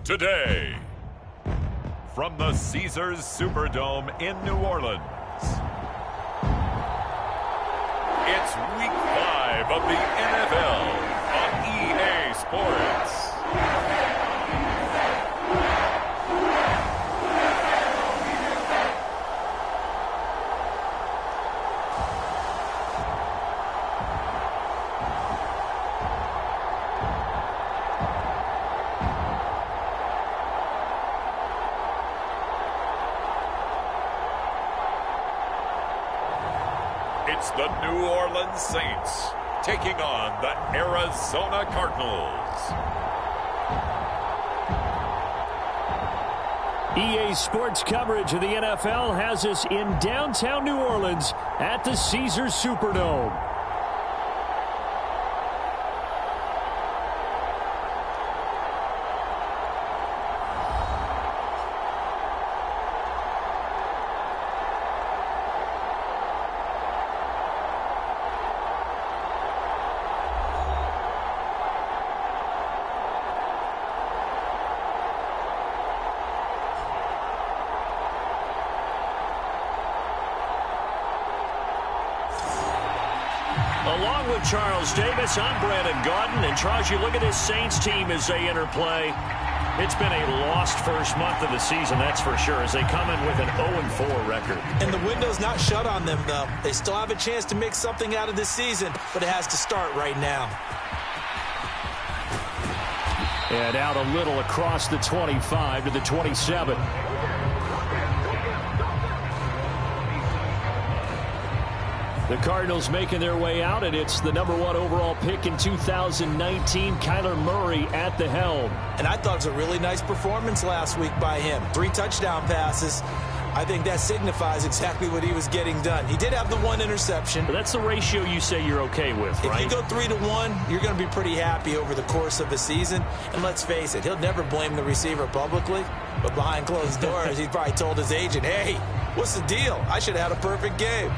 today. From the Caesars Superdome in New Orleans, it's Week 5 of the NFL on EA Sports. It's the New Orleans Saints taking on the Arizona Cardinals. EA Sports coverage of the NFL has us in downtown New Orleans at the Caesars Superdome. Along with Charles Davis, I'm Brandon Gaudin. And Charles, you look at this Saints team as they enter play. It's been a lost first month of the season, that's for sure, as they come in with an 0-4 record. And the window's not shut on them, though. They still have a chance to make something out of this season, but it has to start right now. And out a little across the 25 to the 27. The Cardinals making their way out, and it's the #1 overall pick in 2019, Kyler Murray at the helm. And I thought it was a really nice performance last week by him. 3 touchdown passes. I think that signifies exactly what he was getting done. He did have the 1 interception. But that's the ratio you say you're okay with, right? If you go 3-1, you're going to be pretty happy over the course of a season. And let's face it, he'll never blame the receiver publicly. But behind closed doors, he probably told his agent, hey, what's the deal? I should have had a perfect game.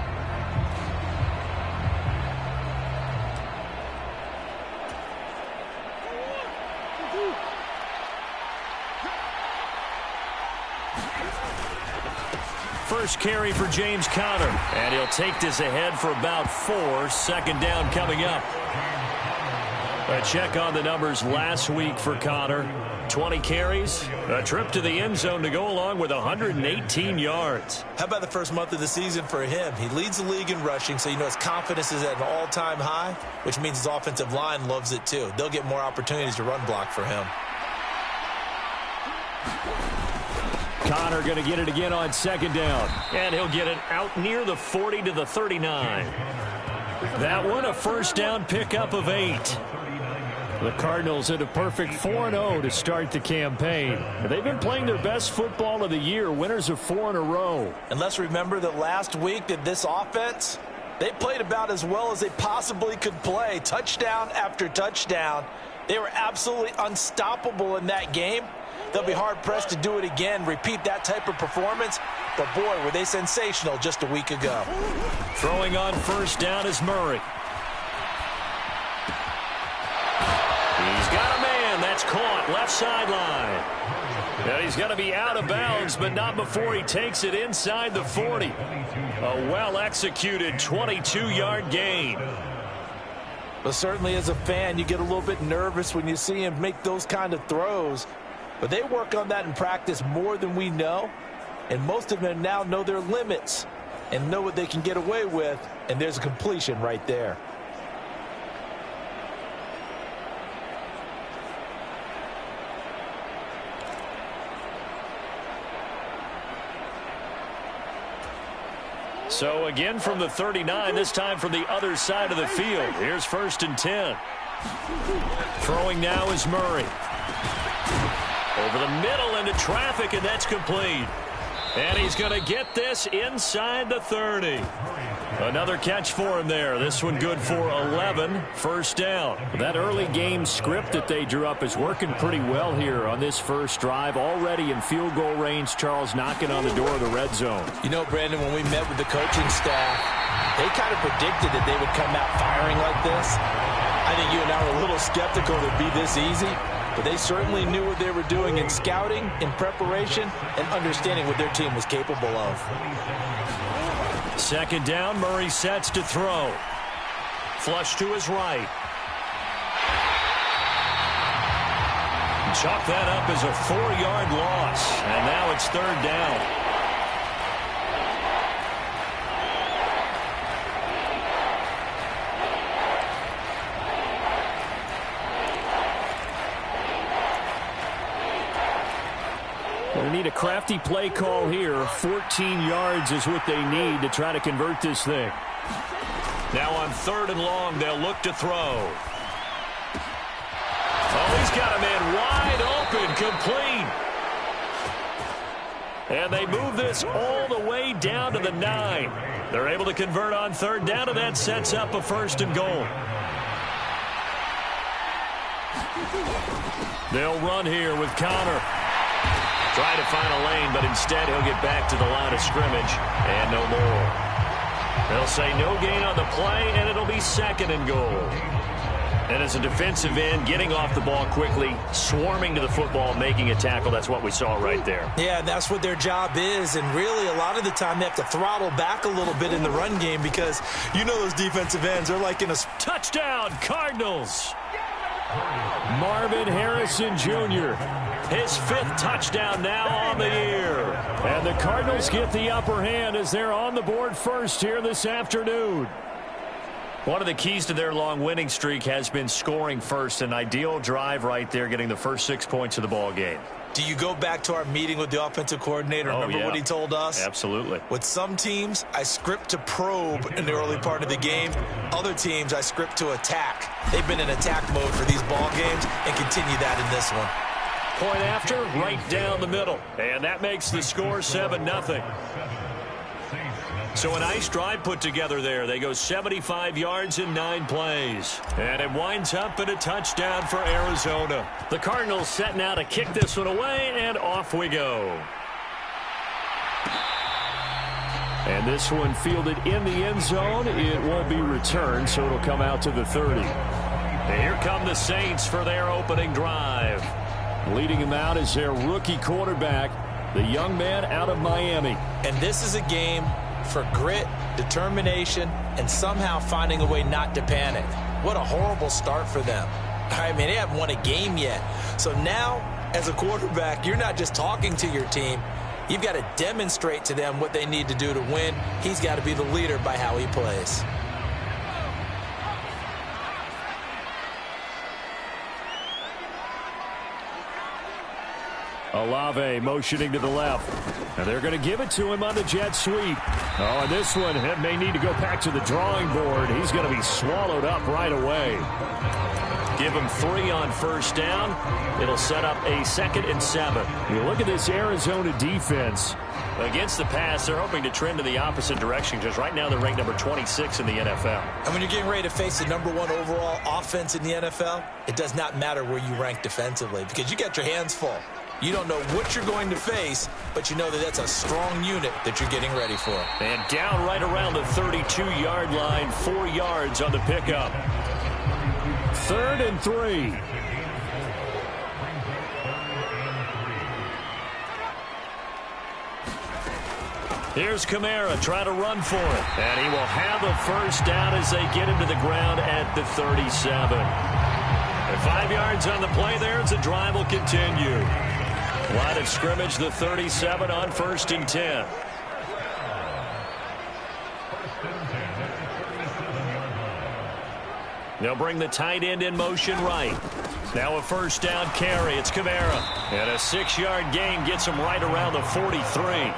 First carry for James Conner, and he'll take this ahead for about 4. Second down coming up. A check on the numbers last week for Conner. 20 carries, a trip to the end zone to go along with 118 yards. How about the first month of the season for him? He leads the league in rushing, so you know his confidence is at an all-time high, which means his offensive line loves it too. They'll get more opportunities to run block for him. Conner going to get it again on second down. And he'll get it out near the 40 to the 39. That one a first down pickup of 8. The Cardinals had a perfect 4-0 to start the campaign. They've been playing their best football of the year, winners of 4 in a row. And let's remember that last week that this offense, they played about as well as they possibly could play. Touchdown after touchdown. They were absolutely unstoppable in that game. They'll be hard-pressed to do it again, repeat that type of performance. But, boy, were they sensational just a week ago. Throwing on first down is Murray. He's got a man. That's caught. Left sideline. And he's going to be out of bounds, but not before he takes it inside the 40. A well-executed 22-yard gain. But certainly as a fan, you get a little bit nervous when you see him make those kind of throws. But they work on that in practice more than we know. And most of them now know their limits and know what they can get away with. And there's a completion right there. So again from the 39, this time from the other side of the field. Here's 1st and 10. Throwing now is Murray. Over the middle into traffic, and that's complete. And he's going to get this inside the 30. Another catch for him there. This one good for 11. First down. That early game script that they drew up is working pretty well here on this first drive. Already in field goal range, Charles knocking on the door of the red zone. You know, Brandon, when we met with the coaching staff, they kind of predicted that they would come out firing like this. I think you and I were a little skeptical it would be this easy. but they certainly knew what they were doing in scouting, in preparation, and understanding what their team was capable of. Second down, Murray sets to throw. Flush to his right. Chalk that up as a 4-yard loss, and now it's third down. They need a crafty play call here. 14 yards is what they need to try to convert this thing. Now on third and long, they'll look to throw. Oh, he's got a man wide open, complete. And they move this all the way down to the 9. They're able to convert on third down, and that sets up a first and goal. They'll run here with Connor. Try to find a lane, but instead he'll get back to the line of scrimmage and no more. They'll say no gain on the play, and it'll be second and goal. And as a defensive end, getting off the ball quickly, swarming to the football, making a tackle, that's what we saw right there. Yeah, that's what their job is, and really a lot of the time they have to throttle back a little bit in the run game because you know those defensive ends, they're like in a... Touchdown, Cardinals! Marvin Harrison Jr., his 5th touchdown now on the year. And the Cardinals get the upper hand as they're on the board first here this afternoon. One of the keys to their long winning streak has been scoring first. An ideal drive right there, getting the first 6 points of the ball game. Do you go back to our meeting with the offensive coordinator? Remember what he told us? Absolutely. With some teams, I script to probe in the early part of the game. Other teams, I script to attack. They've been in attack mode for these ball games and continue that in this one. Point after, right down the middle. And that makes the score 7-0. So a nice drive put together there. They go 75 yards in 9 plays. And it winds up in a touchdown for Arizona. The Cardinals set now to kick this one away, and off we go. And this one fielded in the end zone. It won't be returned, so it'll come out to the 30. And here come the Saints for their opening drive. Leading them out is their rookie quarterback, the young man out of Miami. And this is a game for grit, determination, and somehow finding a way not to panic. What a horrible start for them. I mean, they haven't won a game yet. So now, as a quarterback, you're not just talking to your team. You've got to demonstrate to them what they need to do to win. He's got to be the leader by how he plays. Olave motioning to the left. And they're going to give it to him on the jet sweep. Oh, and this one may need to go back to the drawing board. He's going to be swallowed up right away. Give him 3 on first down. It'll set up a 2nd and 7. You look at this Arizona defense. Against the pass, they're hoping to trend in the opposite direction because right now they're ranked number 26 in the NFL. And when you're getting ready to face the number 1 overall offense in the NFL, it does not matter where you rank defensively because you got your hands full. You don't know what you're going to face, but you know that that's a strong unit that you're getting ready for. And down right around the 32-yard line, 4 yards on the pickup. 3rd and 3. Here's Kamara trying to run for it. And he will have a first down as they get him to the ground at the 37. And 5 yards on the play there as the drive will continue. Line of scrimmage, the 37 on 1st and 10. They'll bring the tight end in motion right. Now a first down carry. It's Kamara. And a 6-yard gain gets him right around the 43.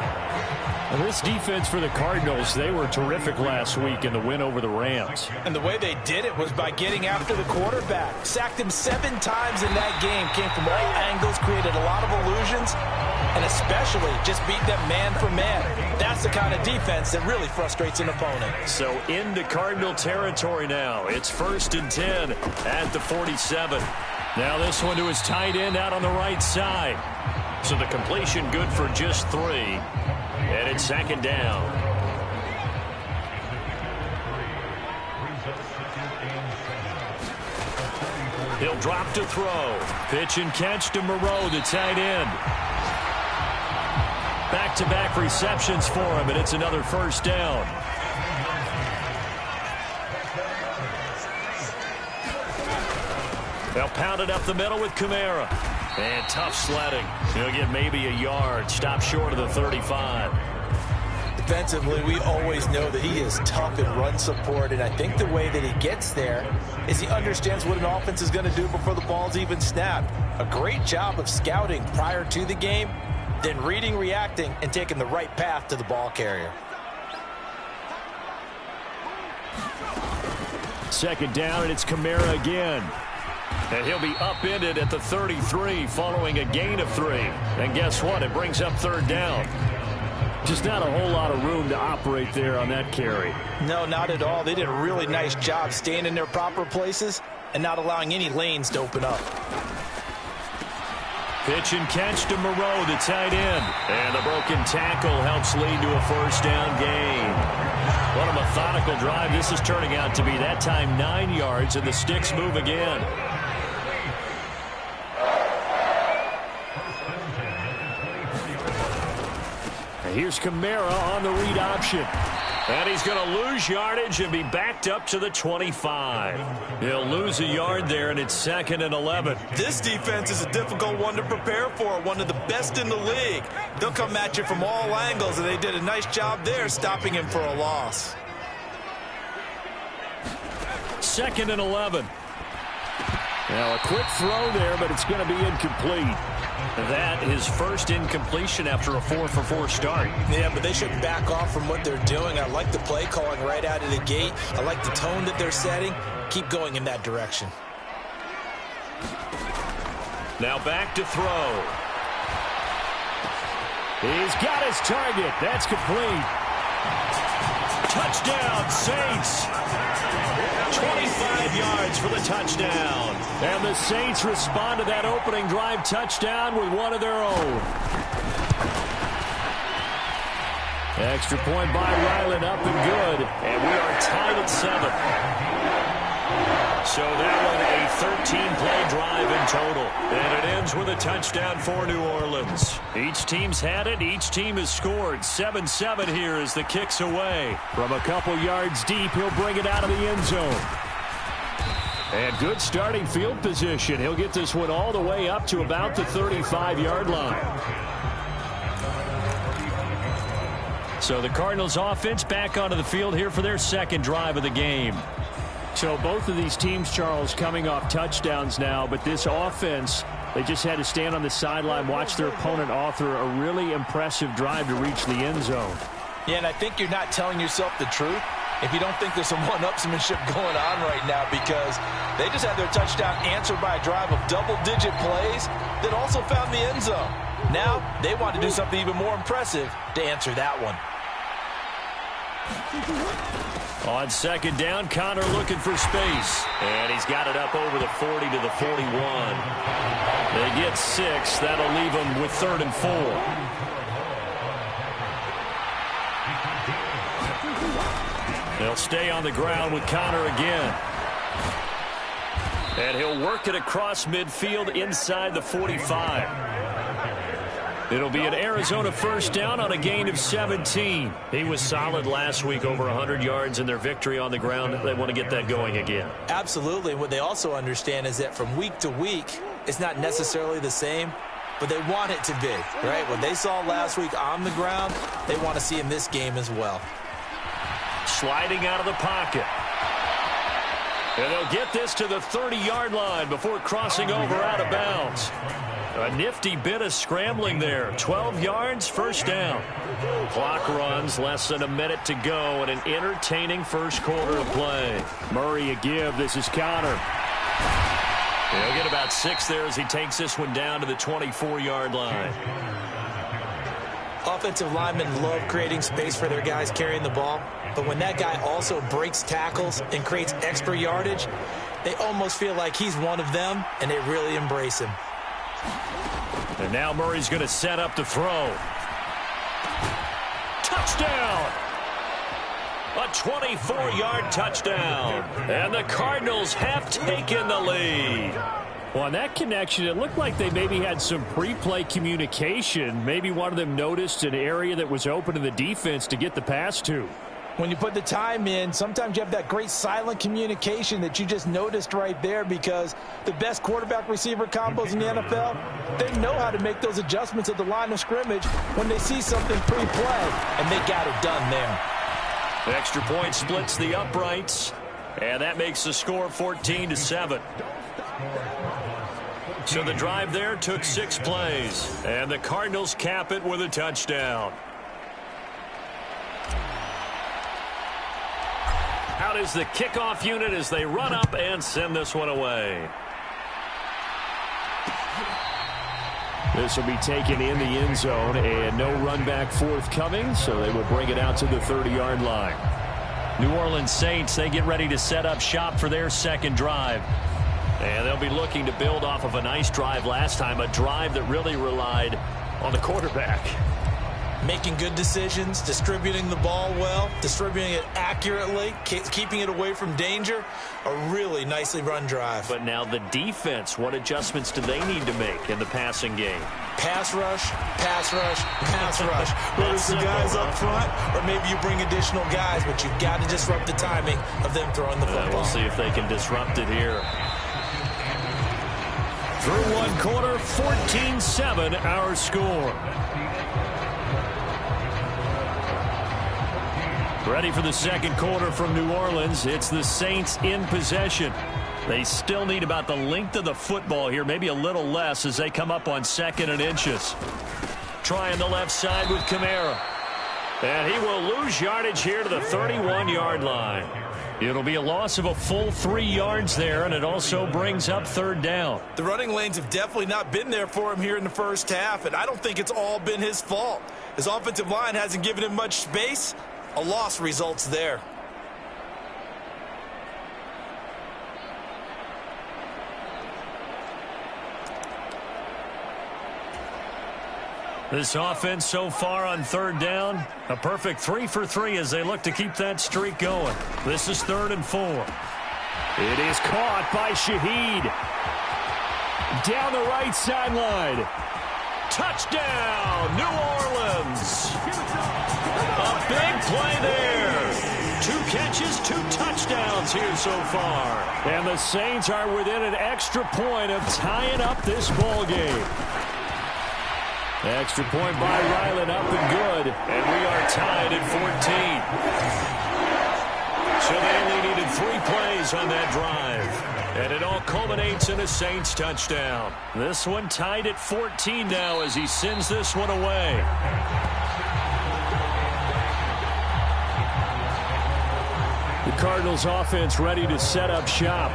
Well, this defense for the Cardinals, they were terrific last week in the win over the Rams. And the way they did it was by getting after the quarterback. Sacked him 7 times in that game. Came from all angles, created a lot of illusions, and especially just beat them man for man. That's the kind of defense that really frustrates an opponent. So into Cardinal territory now. It's 1st and 10 at the 47. Now this one to his tight end out on the right side. So the completion good for just 3. And it's 2nd down. He'll drop to throw. Pitch and catch to Moreau, the tight end. Back-to-back receptions for him, and it's another first down. They'll pound it up the middle with Kamara. And tough sledding. He'll get maybe a yard. Stop short of the 35. Defensively, we always know that he is tough in run support, and I think the way that he gets there is he understands what an offense is going to do before the ball's even snapped. A great job of scouting prior to the game, then reading, reacting, and taking the right path to the ball carrier. Second down, and it's Kamara again. And he'll be upended at the 33 following a gain of 3. And guess what? It brings up third down. Just not a whole lot of room to operate there on that carry. No, not at all. They did a really nice job staying in their proper places and not allowing any lanes to open up. Pitch and catch to Moreau, the tight end. And the broken tackle helps lead to a first down gain. What a methodical drive this is turning out to be. That time 9 yards, and the sticks move again. And here's Kamara on the read option. And he's going to lose yardage and be backed up to the 25. He'll lose a yard there, and it's 2nd and 11. This defense is a difficult one to prepare for, one of the best in the league. They'll come at you from all angles, and they did a nice job there stopping him for a loss. 2nd and 11. Now a quick throw there, but it's going to be incomplete. That is first incompletion after a 4-for-4 start. Yeah, but they shouldn't back off from what they're doing. I like the play calling right out of the gate. I like the tone that they're setting. Keep going in that direction. Now back to throw. He's got his target. That's complete. Touchdown, Saints. 25 yards for the touchdown. And the Saints respond to that opening drive touchdown with one of their own. Extra point by Ryland, up and good. And we are tied at 7. So that one a 13-play drive in total. And it ends with a touchdown for New Orleans. Each team's had it. Each team has scored. 7-7 here as the kick's away. From a couple yards deep, he'll bring it out of the end zone. And good starting field position. He'll get this one all the way up to about the 35-yard line. So the Cardinals offense back onto the field here for their second drive of the game. So both of these teams, Charles, coming off touchdowns now, but this offense, they just had to stand on the sideline, watch their opponent author a really impressive drive to reach the end zone. Yeah, and I think you're not telling yourself the truth if you don't think there's some one-upsmanship going on right now, because they just had their touchdown answered by a drive of double-digit plays that also found the end zone. Now they want to do something even more impressive to answer that one. On second down, Connor looking for space. And he's got it up over the 40 to the 41. They get 6. That'll leave them with 3rd and 4. They'll stay on the ground with Connor again. And he'll work it across midfield inside the 45. It'll be an Arizona first down on a gain of 17. He was solid last week, over 100 yards in their victory on the ground. They want to get that going again. Absolutely. What they also understand is that from week to week, it's not necessarily the same, but they want it to be, right? What they saw last week on the ground, they want to see in this game as well. Sliding out of the pocket. And they'll get this to the 30-yard line before crossing over out of bounds. A nifty bit of scrambling there. 12 yards, first down. Clock runs, less than a minute to go, and an entertaining first quarter of play. Murray a give. This is Connor. He'll get about 6 there as he takes this one down to the 24-yard line. Offensive linemen love creating space for their guys carrying the ball, but when that guy also breaks tackles and creates extra yardage, they almost feel like he's one of them, and they really embrace him. And now Murray's going to set up the throw. Touchdown! A 24-yard touchdown. And the Cardinals have taken the lead. Well, on that connection, it looked like they maybe had some pre-play communication. Maybe one of them noticed an area that was open in the defense to get the pass to. When you put the time in, sometimes you have that great silent communication that you just noticed right there, because the best quarterback-receiver combos in the NFL, they know how to make those adjustments at the line of scrimmage when they see something pre-play, and they got it done there. The extra point splits the uprights, and that makes the score 14-7. So the drive there took 6 plays, and the Cardinals cap it with a touchdown. Out is the kickoff unit as they run up and send this one away. This will be taken in the end zone, and no run back forthcoming, so they will bring it out to the 30-yard line. New Orleans Saints, they get ready to set up shop for their second drive. And they'll be looking to build off of a nice drive last time, a drive that really relied on the quarterback. Making good decisions, distributing the ball well, distributing it accurately, keeping it away from danger. A really nicely run drive. But now the defense, what adjustments do they need to make in the passing game? Pass rush, pass rush, pass rush. Whether it's the guys up front or maybe you bring additional guys, but you've got to disrupt the timing of them throwing the football. We'll see if they can disrupt it here. Through one quarter, 14-7 our score. Ready for the second quarter from New Orleans. It's the Saints in possession. They still need about the length of the football here, maybe a little less as they come up on 2nd and inches. Trying the left side with Kamara. And he will lose yardage here to the 31-yard line. It'll be a loss of a full 3 yards there, and it also brings up 3rd down. The running lanes have definitely not been there for him here in the first half, and I don't think it's all been his fault. His offensive line hasn't given him much space. A loss results there. This offense so far on 3rd down, a perfect 3 for 3 as they look to keep that streak going. This is 3rd and 4. It is caught by Shaheed. Down the right sideline. Touchdown, New Orleans. A big play there. 2 catches, 2 touchdowns here so far. And the Saints are within an extra point of tying up this ball game. Extra point by Ryland, up and good. And we are tied at 14. So they only needed 3 plays on that drive. And it all culminates in a Saints touchdown. This one tied at 14 now as he sends this one away. The Cardinals offense ready to set up shop.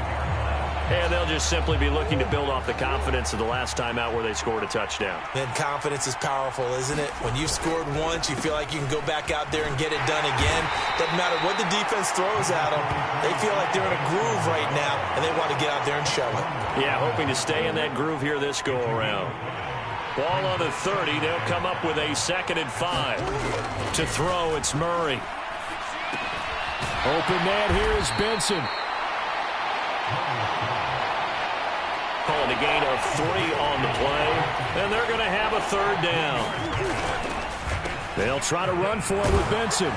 And they'll just simply be looking to build off the confidence of the last time out where they scored a touchdown. And confidence is powerful, isn't it? When you've scored once, you feel like you can go back out there and get it done again. Doesn't matter what the defense throws at them. They feel like they're in a groove right now, and they want to get out there and show it. Yeah, hoping to stay in that groove here this go-around. Ball on the 30. They'll come up with a 2nd and 5. To throw, it's Murray. Open man here is Benson. Calling a gain of 3 on the play, and they're going to have a 3rd down. They'll try to run for it with Benson.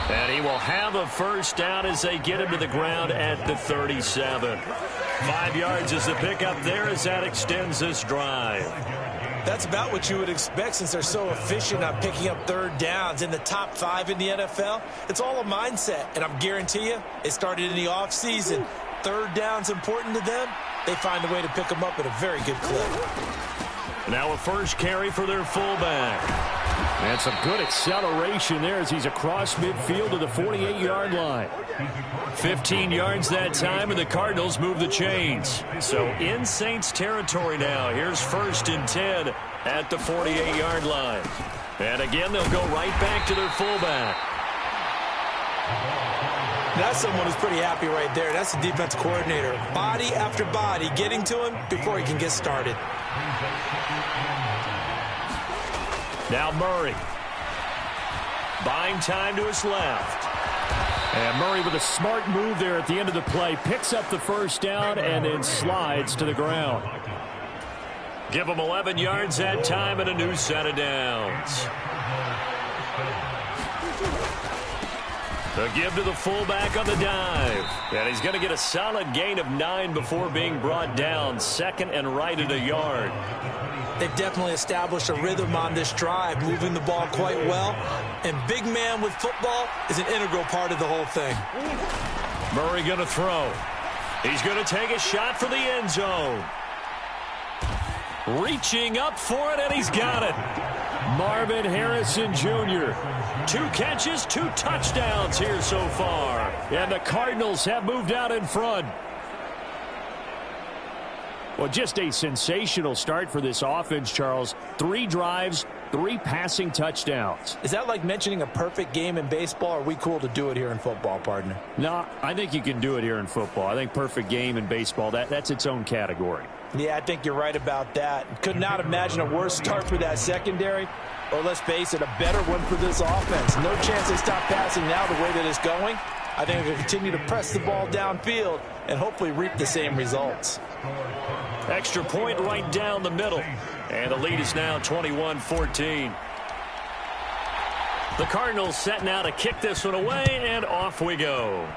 And he will have a 1st down as they get him to the ground at the 37. 5 yards is the pickup there as that extends this drive. That's about what you would expect since they're so efficient on picking up 3rd downs in the top 5 in the NFL. It's all a mindset, and I'm guarantee you it started in the offseason. 3rd down's important to them. They find a way to pick them up at a very good clip. Now a 1st carry for their fullback. And some good acceleration there as he's across midfield to the 48-yard line. 15 yards that time, and the Cardinals move the chains. So in Saints territory now. Here's 1st and 10 at the 48-yard line. And again, they'll go right back to their fullback. That's someone who's pretty happy right there. That's the defense coordinator. Body after body getting to him before he can get started. Now Murray. Buying time to his left. And Murray with a smart move there at the end of the play. Picks up the first down and then slides to the ground. Give him 11 yards that time and a new set of downs. The give to the fullback on the dive. And he's going to get a solid gain of 9 before being brought down. Second and right at a yard. They've definitely established a rhythm on this drive, moving the ball quite well. And big man with football is an integral part of the whole thing. Murray going to throw. He's going to take a shot for the end zone. Reaching up for it, and he's got it. Marvin Harrison Jr. 2 catches, 2 touchdowns here so far. And the Cardinals have moved out in front. Well, just a sensational start for this offense, Charles. 3 drives, 3 passing touchdowns. Is that like mentioning a perfect game in baseball? Or are we cool to do it here in football, partner? No, I think you can do it here in football. I think perfect game in baseball, that's its own category. Yeah, I think you're right about that. Could not imagine a worse start for that secondary. Or let's face it, a better one for this offense. No chance they stop passing now the way that it's going. I think they'll continue to press the ball downfield and hopefully reap the same results. Extra point right down the middle. And the lead is now 21-14. The Cardinals set now to kick this one away, and off we go.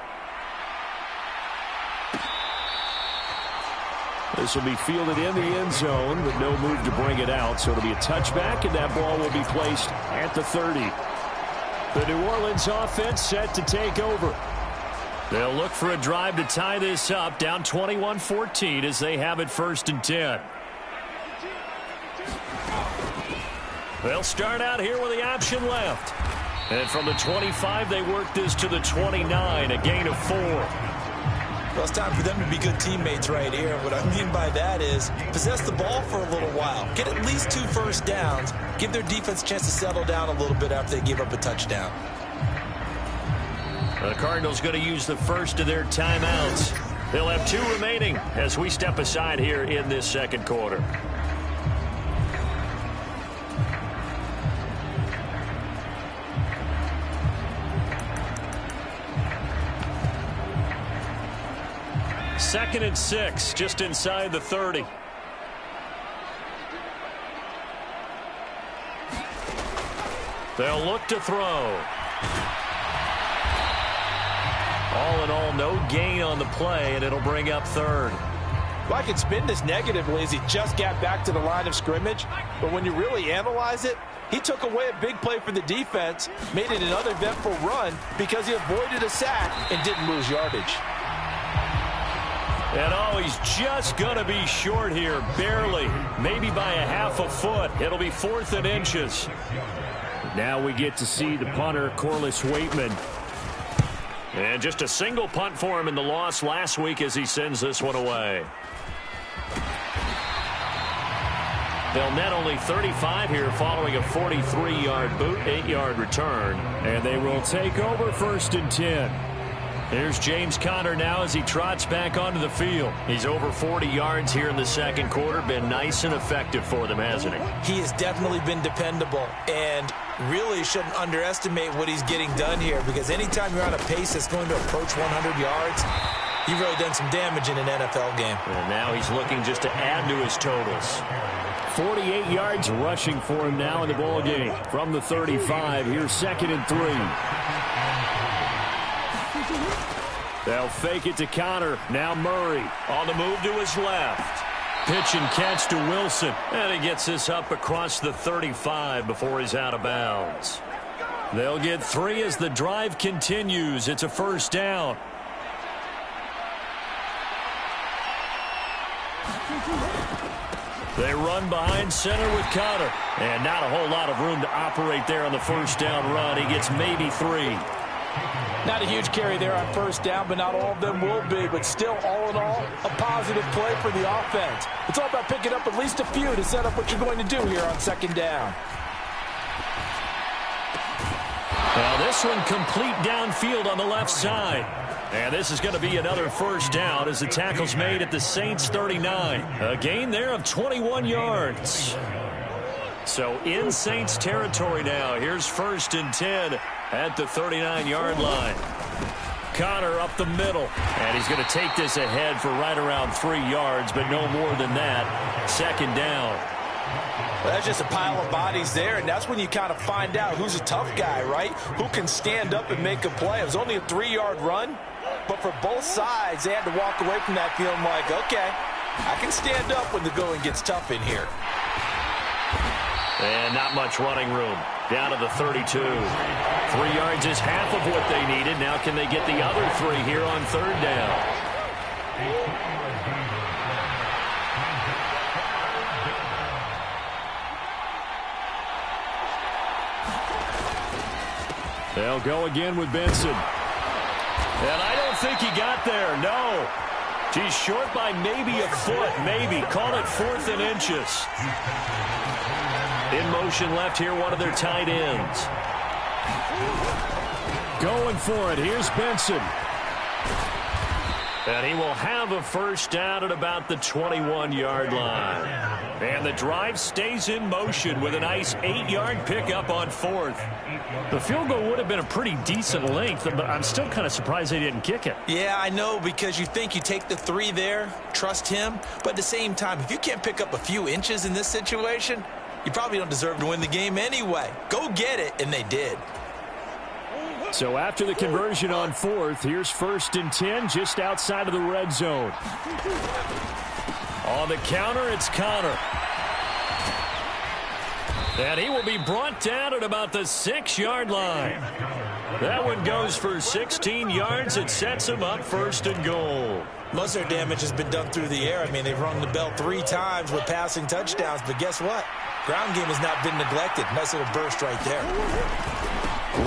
This will be fielded in the end zone, but no move to bring it out. So it'll be a touchback, and that ball will be placed at the 30. The New Orleans offense set to take over. They'll look for a drive to tie this up, down 21-14 as they have it 1st and 10. They'll start out here with the option left. And from the 25, they work this to the 29, a gain of 4. Well, it's time for them to be good teammates right here. What I mean by that is possess the ball for a little while. Get at least 2 first downs. Give their defense a chance to settle down a little bit after they give up a touchdown. The Cardinals going to use the first of their timeouts. They'll have 2 remaining as we step aside here in this second quarter. Second and 6, just inside the 30. They'll look to throw. All in all, no gain on the play, and it'll bring up 3rd. Well, I can spin this negatively as he just got back to the line of scrimmage. But when you really analyze it, he took away a big play for the defense, made it an uneventful run because he avoided a sack and didn't lose yardage. And oh, he's just going to be short here, barely, maybe by a half a foot. It'll be 4th and inches. Now we get to see the punter, Corliss Waitman. And just a single punt for him in the loss last week as he sends this one away. They'll net only 35 here following a 43-yard boot, 8-yard return. And they will take over 1st and 10. Here's James Conner now as he trots back onto the field. He's over 40 yards here in the second quarter. Been nice and effective for them, hasn't he? He has definitely been dependable and really shouldn't underestimate what he's getting done here because anytime you're on a pace that's going to approach 100 yards, you've really done some damage in an NFL game. And now he's looking just to add to his totals. 48 yards rushing for him now in the ball game. From the 35, here's 2nd and 3. They'll fake it to Conner. Now Murray on the move to his left. Pitch and catch to Wilson. And he gets this up across the 35 before he's out of bounds. They'll get 3 as the drive continues. It's a 1st down. They run behind center with Conner. And not a whole lot of room to operate there on the 1st down run. He gets maybe 3. Not a huge carry there on 1st down, but not all of them will be. But still, all in all, a positive play for the offense. It's all about picking up at least a few to set up what you're going to do here on 2nd down. Now this one complete downfield on the left side. And this is going to be another 1st down as the tackle's made at the Saints 39. A gain there of 21 yards. So in Saints territory now. Here's 1st and 10 at the 39-yard line. Connor up the middle. And he's going to take this ahead for right around 3 yards, but no more than that. Second down. Well, that's just a pile of bodies there, and that's when you kind of find out who's a tough guy, right? Who can stand up and make a play. It was only a 3-yard run, but for both sides, they had to walk away from that feeling like, okay, I can stand up when the going gets tough in here. And not much running room. Down to the 32. 3 yards is half of what they needed. Now can they get the other 3 here on third down? They'll go again with Benson. And I don't think he got there, no. He's short by maybe a foot, maybe. Call it 4th and inches. In motion left here, one of their tight ends. Going for it. Here's Benson. And he will have a first down at about the 21-yard line. And the drive stays in motion with a nice 8-yard pickup on 4th. The field goal would have been a pretty decent length, but I'm still kind of surprised they didn't kick it. Yeah, I know, because you think you take the 3 there, trust him. But at the same time, if you can't pick up a few inches in this situation, you probably don't deserve to win the game anyway. Go get it, and they did. So after the conversion on 4th, here's 1st and 10 just outside of the red zone. On the counter, it's Connor. And he will be brought down at about the 6-yard line. That one goes for 16 yards. It sets him up 1st and goal. Most of their damage has been done through the air. I mean, they've rung the bell 3 times with passing touchdowns. But guess what? Ground game has not been neglected. Nice little burst right there.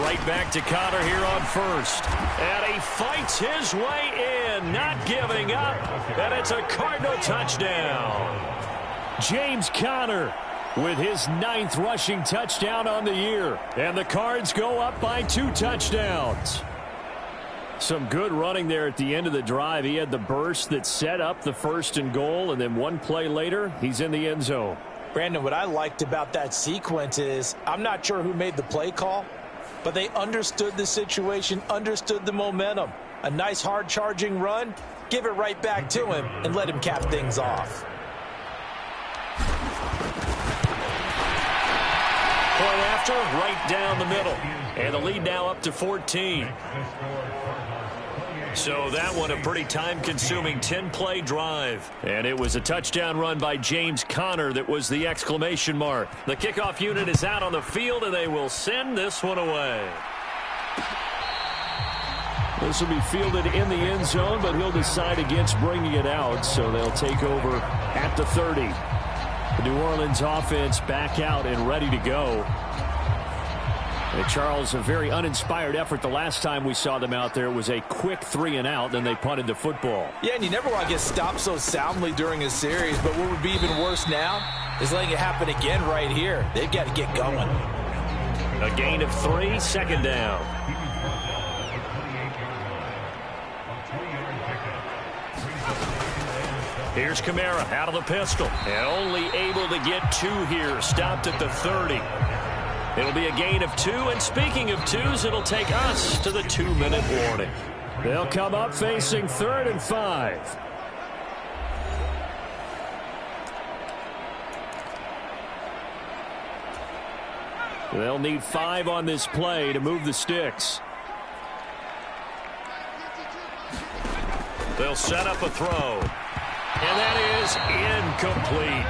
Right back to Connor here on 1st. And he fights his way in, not giving up. And it's a Cardinal touchdown. James Conner with his 9th rushing touchdown on the year. And the Cards go up by 2 touchdowns. Some good running there at the end of the drive. He had the burst that set up the 1st and goal, and then one play later, he's in the end zone. Brandon, what I liked about that sequence is I'm not sure who made the play call, but they understood the situation, understood the momentum. A nice hard-charging run, give it right back to him, and let him cap things off. Point after, right down the middle. And the lead now up to 14. So that one a pretty time-consuming 10-play drive. And it was a touchdown run by James Conner that was the exclamation mark. The kickoff unit is out on the field, and they will send this one away. This will be fielded in the end zone, but he'll decide against bringing it out, so they'll take over at the 30. The New Orleans offense back out and ready to go. And Charles, a very uninspired effort the last time we saw them out there. It was a quick 3-and-out, then they punted the football. Yeah, and you never want to get stopped so soundly during a series, but what would be even worse now is letting it happen again right here. They've got to get going. A gain of 3, 2nd down. Here's Kamara out of the pistol. And only able to get 2 here. Stopped at the 30. It'll be a gain of 2. And speaking of 2s, it'll take us to the 2-minute warning. They'll come up facing 3rd and 5. They'll need 5 on this play to move the sticks. They'll set up a throw. And that is incomplete.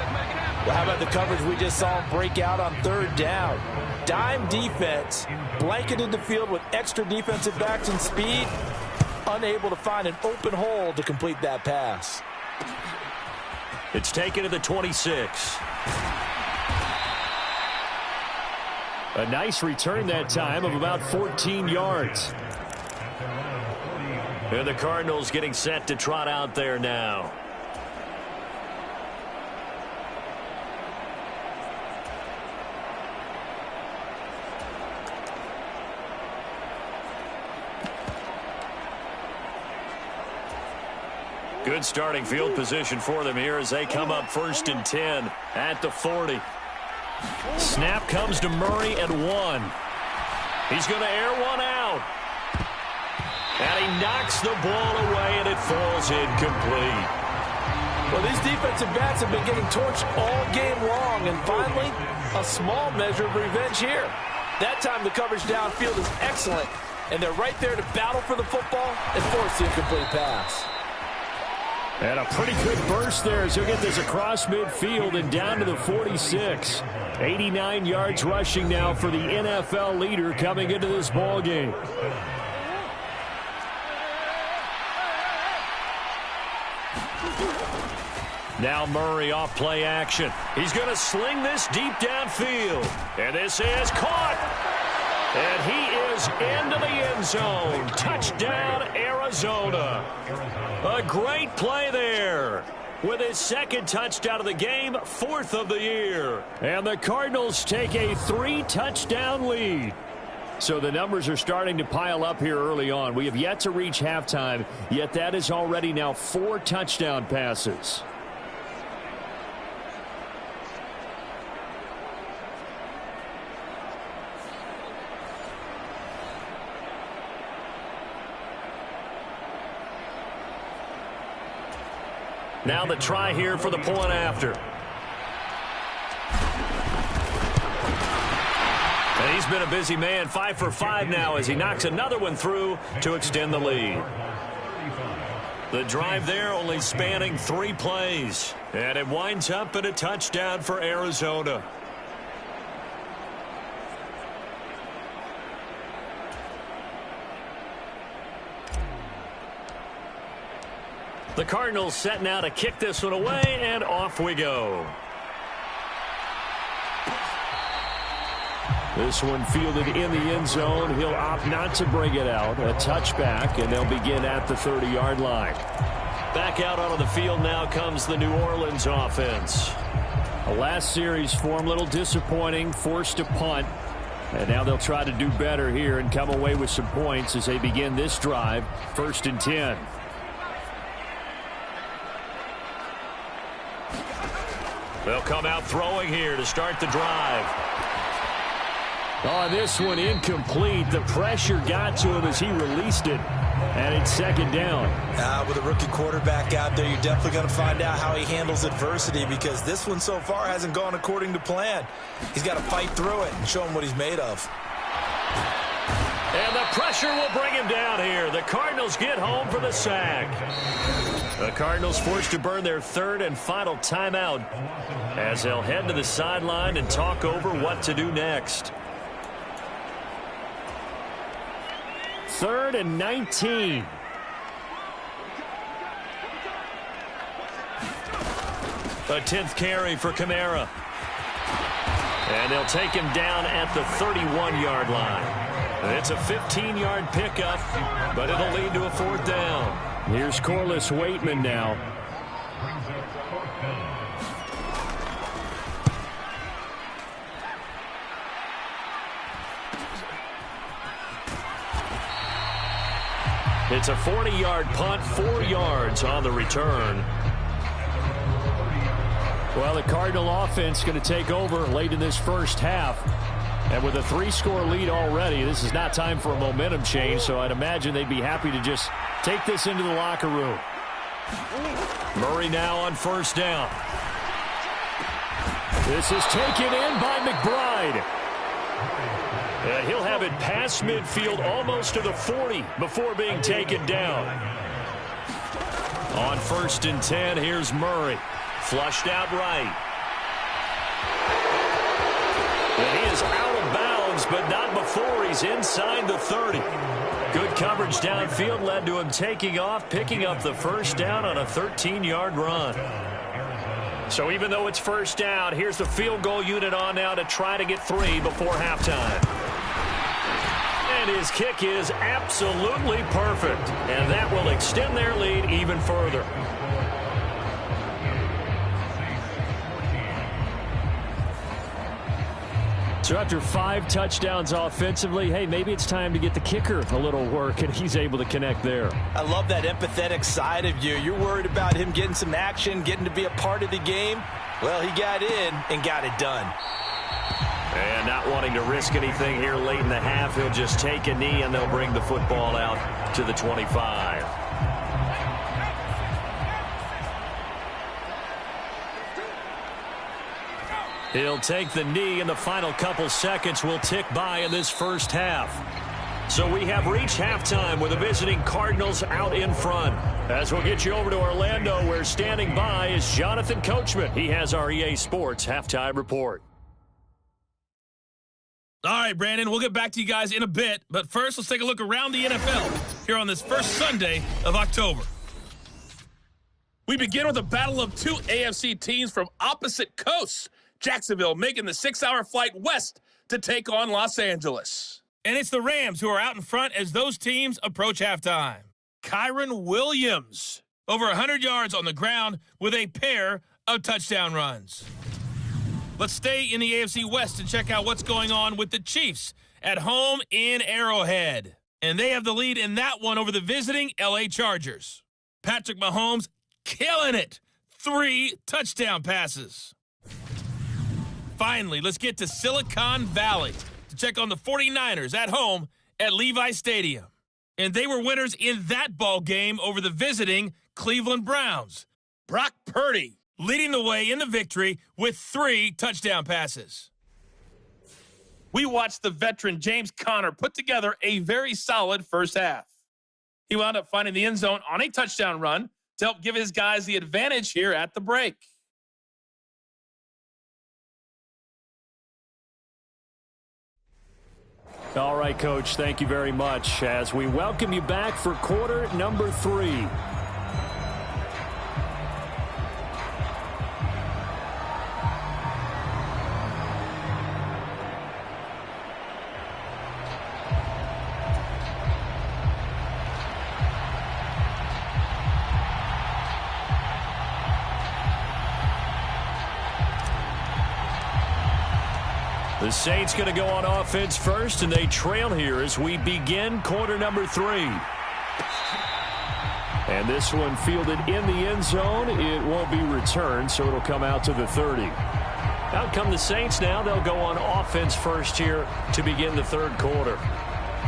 Well, how about the coverage we just saw him break out on 3rd down? Dime defense, blanketed the field with extra defensive backs and speed, unable to find an open hole to complete that pass. It's taken to the 26. A nice return that time of about 14 yards. And the Cardinals getting set to trot out there now. Good starting field position for them here as they come up 1st and 10 at the 40. Snap comes to Murray at 1. He's going to air one out. And he knocks the ball away, and it falls incomplete. Well, these defensive backs have been getting torched all game long, and finally, a small measure of revenge here. That time the coverage downfield is excellent, and they're right there to battle for the football and force the incomplete pass. And a pretty good burst there as he'll get this across midfield and down to the 46. 89 yards rushing now for the NFL leader coming into this ball game. Now Murray off play action. He's going to sling this deep downfield. And this is caught. And he is into the end zone. Touchdown, Arizona. A great play there. With his second touchdown of the game, fourth of the year. And the Cardinals take a 3-touchdown lead. So the numbers are starting to pile up here early on. We have yet to reach halftime, yet that is already now 4 touchdown passes. Now the try here for the point after. And he's been a busy man, 5 for 5 now as he knocks another one through to extend the lead. The drive there only spanning 3 plays. And it winds up in a touchdown for Arizona. The Cardinals set now to kick this one away, and off we go. This one fielded in the end zone. He'll opt not to bring it out. A touchback, and they'll begin at the 30-yard line. Back out onto the field now comes the New Orleans offense. The last series for him, a little disappointing, forced to punt. And now they'll try to do better here and come away with some points as they begin this drive, 1st and 10. They'll come out throwing here to start the drive. Oh, this one incomplete. The pressure got to him as he released it. And it's 2nd down. With a rookie quarterback out there, you're definitely going to find out how he handles adversity because this one so far hasn't gone according to plan. He's got to fight through it and show him what he's made of. And the pressure will bring him down here. The Cardinals get home for the sack. The Cardinals forced to burn their 3rd and final timeout as they'll head to the sideline and talk over what to do next. 3rd and 19. A 10th carry for Kamara. And they'll take him down at the 31-yard line. It's a 15-yard pickup, but it'll lead to a 4th down. Here's Corliss Waitman now. It's a 40-yard punt, 4 yards on the return. Well, the Cardinal offense going to take over late in this first half. And with a 3-score lead already, this is not time for a momentum change, so I'd imagine they'd be happy to just take this into the locker room. Murray now on 1st down. This is taken in by McBride. And he'll have it past midfield almost to the 40 before being taken down. On 1st and 10, here's Murray. Flushed out right. And he is out of bounds, but not before he's inside the 30. Good coverage downfield led to him taking off, picking up the 1st down on a 13-yard run. So even though it's 1st down, here's the field goal unit on now to try to get 3 before halftime. And his kick is absolutely perfect. And that will extend their lead even further. So after 5 touchdowns offensively, hey, maybe it's time to get the kicker a little work, and he's able to connect there. I love that empathetic side of you. You're worried about him getting some action, getting to be a part of the game. Well, he got in and got it done. And not wanting to risk anything here late in the half, he'll just take a knee, and they'll bring the football out to the 25. He'll take the knee, and the final couple seconds will tick by in this first half. So we have reached halftime with the visiting Cardinals out in front. As we'll get you over to Orlando, where standing by is Jonathan Coachman. He has our EA Sports halftime report. All right, Brandon, we'll get back to you guys in a bit. But first, let's take a look around the NFL here on this first Sunday of October. We begin with a battle of two AFC teams from opposite coasts. Jacksonville making the 6-hour flight west to take on Los Angeles. And it's the Rams who are out in front as those teams approach halftime. Kyron Williams, over 100 yards on the ground with a pair of touchdown runs. Let's stay in the AFC West and check out what's going on with the Chiefs at home in Arrowhead. And they have the lead in that one over the visiting LA Chargers. Patrick Mahomes killing it. 3 touchdown passes. Finally, let's get to Silicon Valley to check on the 49ers at home at Levi Stadium. And they were winners in that ball game over the visiting Cleveland Browns. Brock Purdy leading the way in the victory with 3 touchdown passes. We watched the veteran James Conner put together a very solid first half. He wound up finding the end zone on a touchdown run to help give his guys the advantage here at the break. All right, Coach, thank you very much as we welcome you back for quarter number 3. The Saints going to go on offense first, and they trail here as we begin quarter number 3. And this one fielded in the end zone. It won't be returned, so it'll come out to the 30. Out come the Saints now. They'll go on offense first here to begin the third quarter.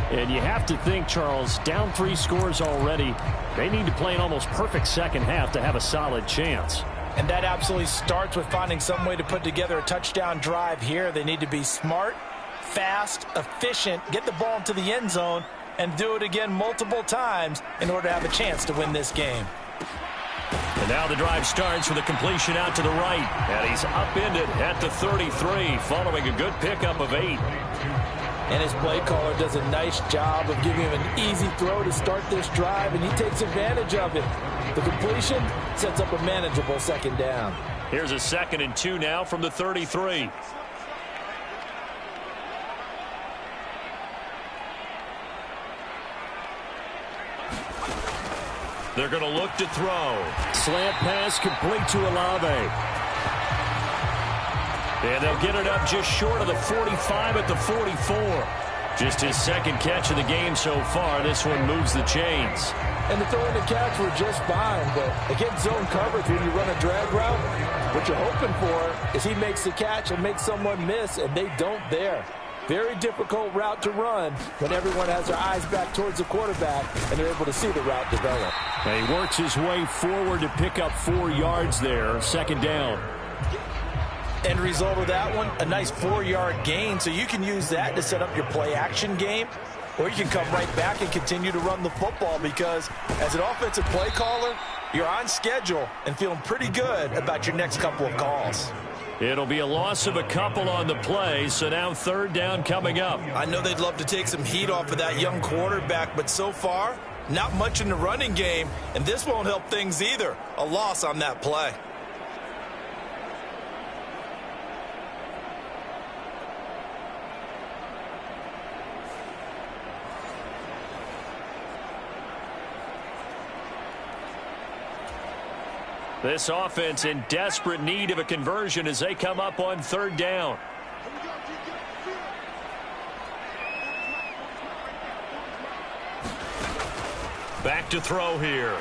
And you have to think, Charles, down 3 scores already. They need to play an almost perfect second half to have a solid chance. And that absolutely starts with finding some way to put together a touchdown drive here. They need to be smart, fast, efficient, get the ball into the end zone, and do it again multiple times in order to have a chance to win this game. And now the drive starts with a completion out to the right. And he's upended at the 33, following a good pickup of 8. And his play caller does a nice job of giving him an easy throw to start this drive, and he takes advantage of it. The completion sets up a manageable second down. Here's a 2nd and 2 now from the 33. They're going to look to throw. Slant pass complete to Olave. And they'll get it up just short of the 45 at the 44. Just his 2nd catch of the game so far. This one moves the chains. And the throw and the catch were just fine, but against zone coverage, when you run a drag route, what you're hoping for is he makes the catch and makes someone miss, and they don't there. Very difficult route to run when everyone has their eyes back towards the quarterback and they're able to see the route develop. And he works his way forward to pick up 4 yards there, 2nd down. End result of that one, a nice 4-yard gain, so you can use that to set up your play-action game, or you can come right back and continue to run the football because as an offensive play caller, you're on schedule and feeling pretty good about your next couple of calls. It'll be a loss of a couple on the play, so now 3rd down coming up. I know they'd love to take some heat off of that young quarterback, but so far, not much in the running game, and this won't help things either. A loss on that play. This offense in desperate need of a conversion as they come up on 3rd down. Back to throw here.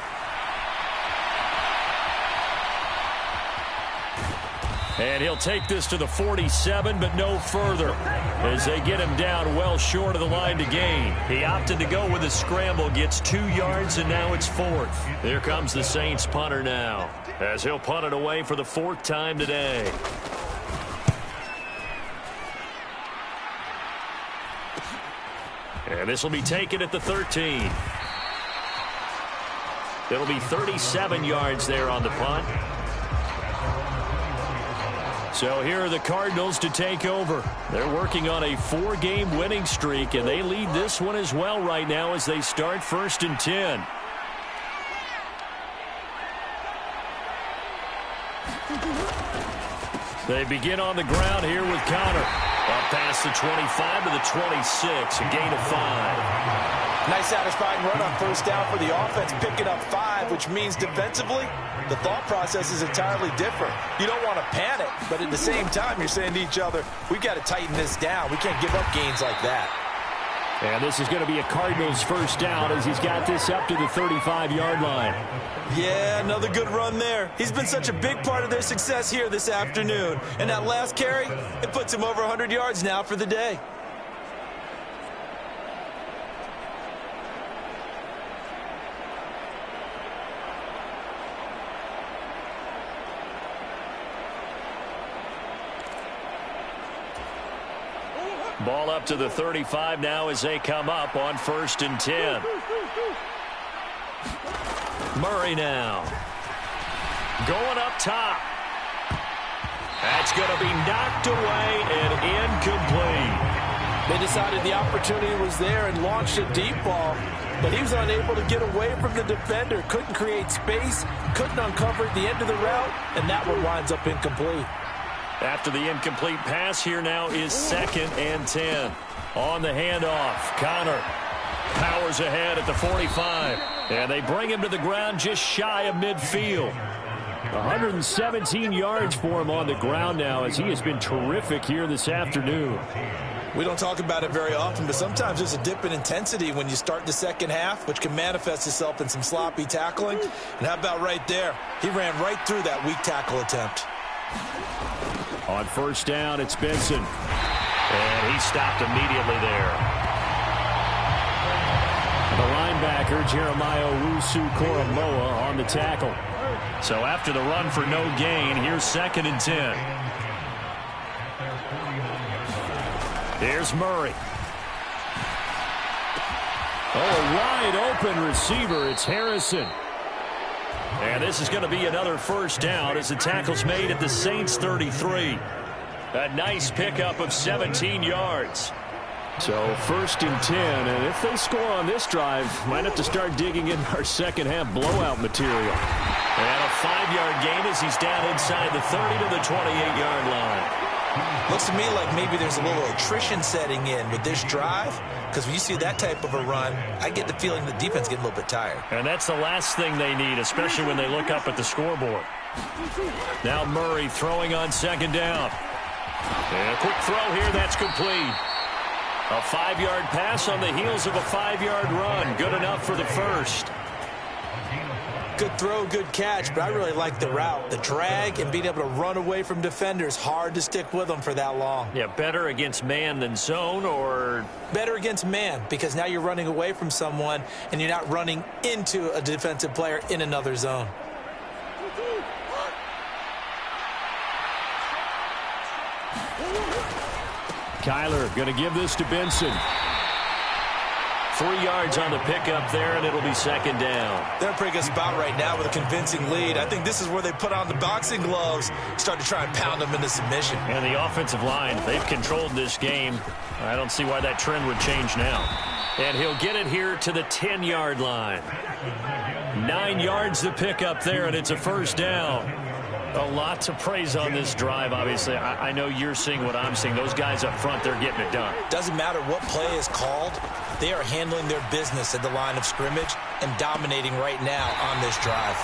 And he'll take this to the 47, but no further, as they get him down well short of the line to gain. He opted to go with a scramble, gets 2 yards, and now it's 4th. Here comes the Saints punter now, as he'll punt it away for the 4th time today. And this will be taken at the 13. It'll be 37 yards there on the punt. So here are the Cardinals to take over. They're working on a 4-game winning streak, and they lead this one as well right now as they start 1st and 10. They begin on the ground here with Connor. Up past the 25 to the 26, a gain of 5. Nice satisfying run on 1st down for the offense, picking up 5, which means defensively, the thought process is entirely different. You don't want to panic, but at the same time, you're saying to each other, we've got to tighten this down. We can't give up gains like that. And this is going to be a Cardinals 1st down as he's got this up to the 35-yard line. Yeah, another good run there. He's been such a big part of their success here this afternoon. And that last carry, it puts him over 100 yards now for the day. Ball up to the 35 now as they come up on 1st and 10. Murray now. Going up top. That's going to be knocked away and incomplete. They decided the opportunity was there and launched a deep ball, but he was unable to get away from the defender. Couldn't create space, couldn't uncover the end of the route, and that one winds up incomplete. After the incomplete pass, here now is 2nd and 10. On the handoff, Connor powers ahead at the 45. And they bring him to the ground just shy of midfield. 117 yards for him on the ground now, as he has been terrific here this afternoon. We don't talk about it very often, but sometimes there's a dip in intensity when you start the second half, which can manifest itself in some sloppy tackling. And how about right there? He ran right through that weak tackle attempt. On 1st down, it's Benson. And he stopped immediately there. The linebacker, Jeremiah Owusu-Koramoah, on the tackle. So after the run for no gain, here's 2nd and 10. Here's Murray. Oh, a wide open receiver. It's Harrison. And this is going to be another 1st down as the tackle's made at the Saints 33. A nice pickup of 17 yards. So 1st and 10, and if they score on this drive, might have to start digging in our second half blowout material. And a 5-yard gain as he's down inside the 30 to the 28-yard line. Looks to me like maybe there's a little attrition setting in with this drive, because when you see that type of a run, I get the feeling the defense getting a little bit tired. And that's the last thing they need, especially when they look up at the scoreboard. Now Murray throwing on 2nd down. And a quick throw here, that's complete. A 5-yard pass on the heels of a 5-yard run. Good enough for the 1st. Good throw, good catch, but I really like the route. The drag and being able to run away from defenders. Hard to stick with them for that long. Yeah, better against man than zone, or? Better against man, because now you're running away from someone and you're not running into a defensive player in another zone. Kyler going to give this to Benson. 3 yards on the pickup there, and it'll be 2nd down. They're in a pretty good spot right now with a convincing lead. I think this is where they put on the boxing gloves, start to try and pound them into submission. And the offensive line, they've controlled this game. I don't see why that trend would change now. And he'll get it here to the 10-yard line. 9 yards to pick up there, and it's a 1st down. A lot to praise on this drive, obviously. I know you're seeing what I'm seeing. Those guys up front, they're getting it done. Doesn't matter what play is called. They are handling their business at the line of scrimmage and dominating right now on this drive.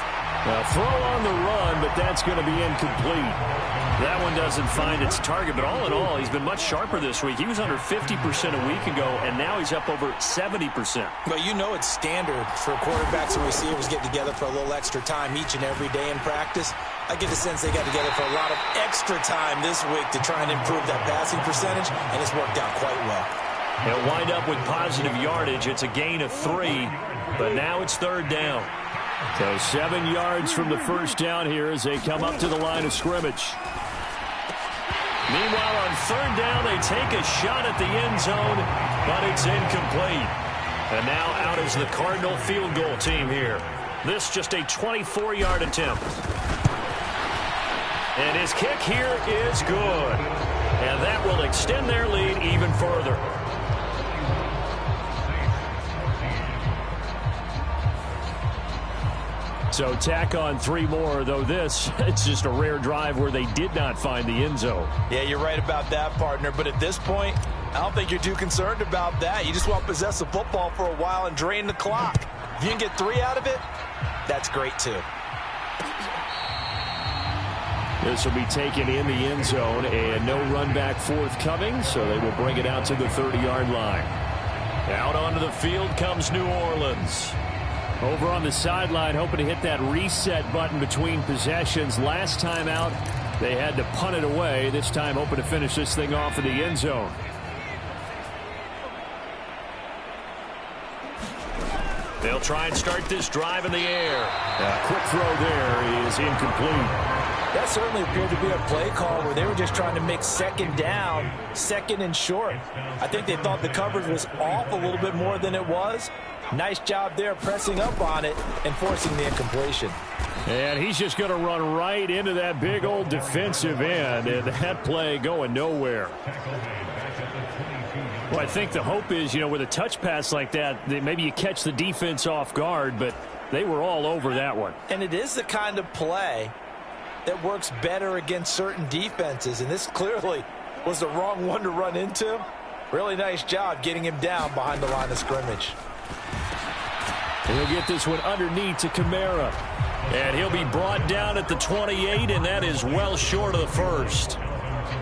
Now, throw on the run, but that's going to be incomplete. That one doesn't find its target, but all in all, he's been much sharper this week. He was under 50% a week ago, and now he's up over 70%. Well, you know it's standard for quarterbacks and receivers getting together for a little extra time each and every day in practice. I get the sense they got together for a lot of extra time this week to try and improve that passing percentage, and it's worked out quite well. They'll wind up with positive yardage. It's a gain of 3, but now it's 3rd down. So 7 yards from the first down here as they come up to the line of scrimmage. Meanwhile, on 3rd down, they take a shot at the end zone, but it's incomplete. And now out is the Cardinal field goal team here. This just a 24-yard attempt. And his kick here is good. And that will extend their lead even further. So tack on 3 more, though it's just a rare drive where they did not find the end zone. Yeah, you're right about that, partner. But at this point, I don't think you're too concerned about that. You just want to possess the football for a while and drain the clock. If you can get 3 out of it, that's great too. This will be taken in the end zone, and no run back forthcoming, so they will bring it out to the 30-yard line. Out onto the field comes New Orleans. Over on the sideline, hoping to hit that reset button between possessions. Last time out, they had to punt it away. This time, hoping to finish this thing off in the end zone. They'll try and start this drive in the air. A quick throw there is incomplete. That certainly appeared to be a play call where they were just trying to make 2nd down, 2nd and short. I think they thought the coverage was off a little bit more than it was. Nice job there pressing up on it and forcing the incompletion. And he's just going to run right into that big old defensive end, and that play going nowhere. Well, I think the hope is, with a touch pass like that maybe you catch the defense off guard, but they were all over that one. And it is the kind of play that works better against certain defenses, and this clearly was the wrong one to run into. Really nice job getting him down behind the line of scrimmage. And he'll get this one underneath to Kamara. And he'll be brought down at the 28, and that is well short of the first.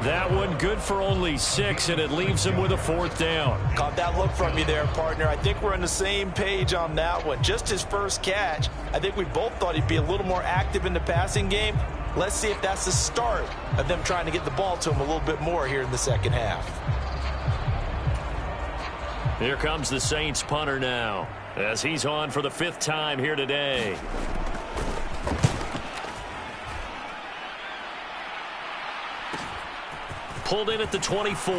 That one good for only 6, and it leaves him with a 4th down. Caught that look from you there, partner. I think we're on the same page on that one. Just his first catch. I think we both thought he'd be a little more active in the passing game. Let's see if that's the start of them trying to get the ball to him a little bit more here in the second half. Here comes the Saints punter now, as he's on for the 5th time here today. Pulled in at the 24.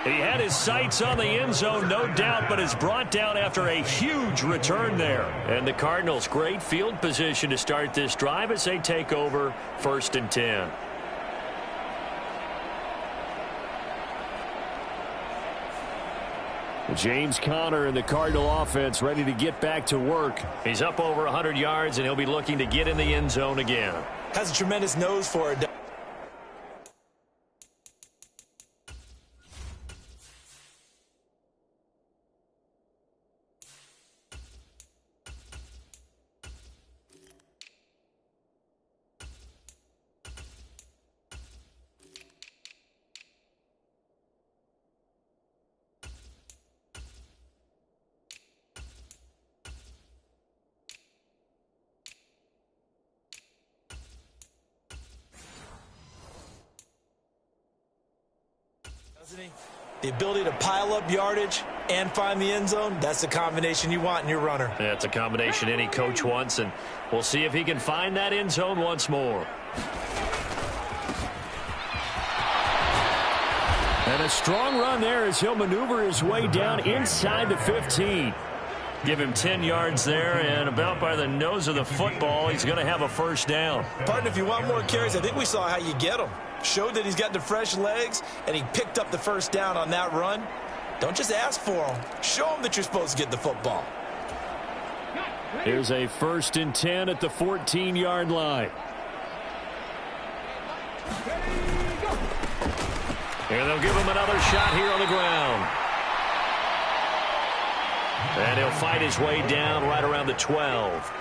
He had his sights on the end zone, no doubt, but is brought down after a huge return there. And the Cardinals, great field position to start this drive as they take over 1st and 10. James Conner and the Cardinal offense ready to get back to work. He's up over 100 yards, and he'll be looking to get in the end zone again. Has a tremendous nose for it. The ability to pile up yardage and find the end zone, that's the combination you want in your runner. Yeah, it's a combination any coach wants, and we'll see if he can find that end zone once more. And a strong run there as he'll maneuver his way down inside the 15. Give him 10 yards there, and about by the nose of the football, he's going to have a 1st down. Partner, if you want more carries, I think we saw how you get him. Showed that he's got the fresh legs, and he picked up the 1st down on that run. Don't just ask for him. Show him that you're supposed to get the football. Here's a 1st and 10 at the 14-yard line. And they'll give him another shot here on the ground. And he'll fight his way down right around the 12.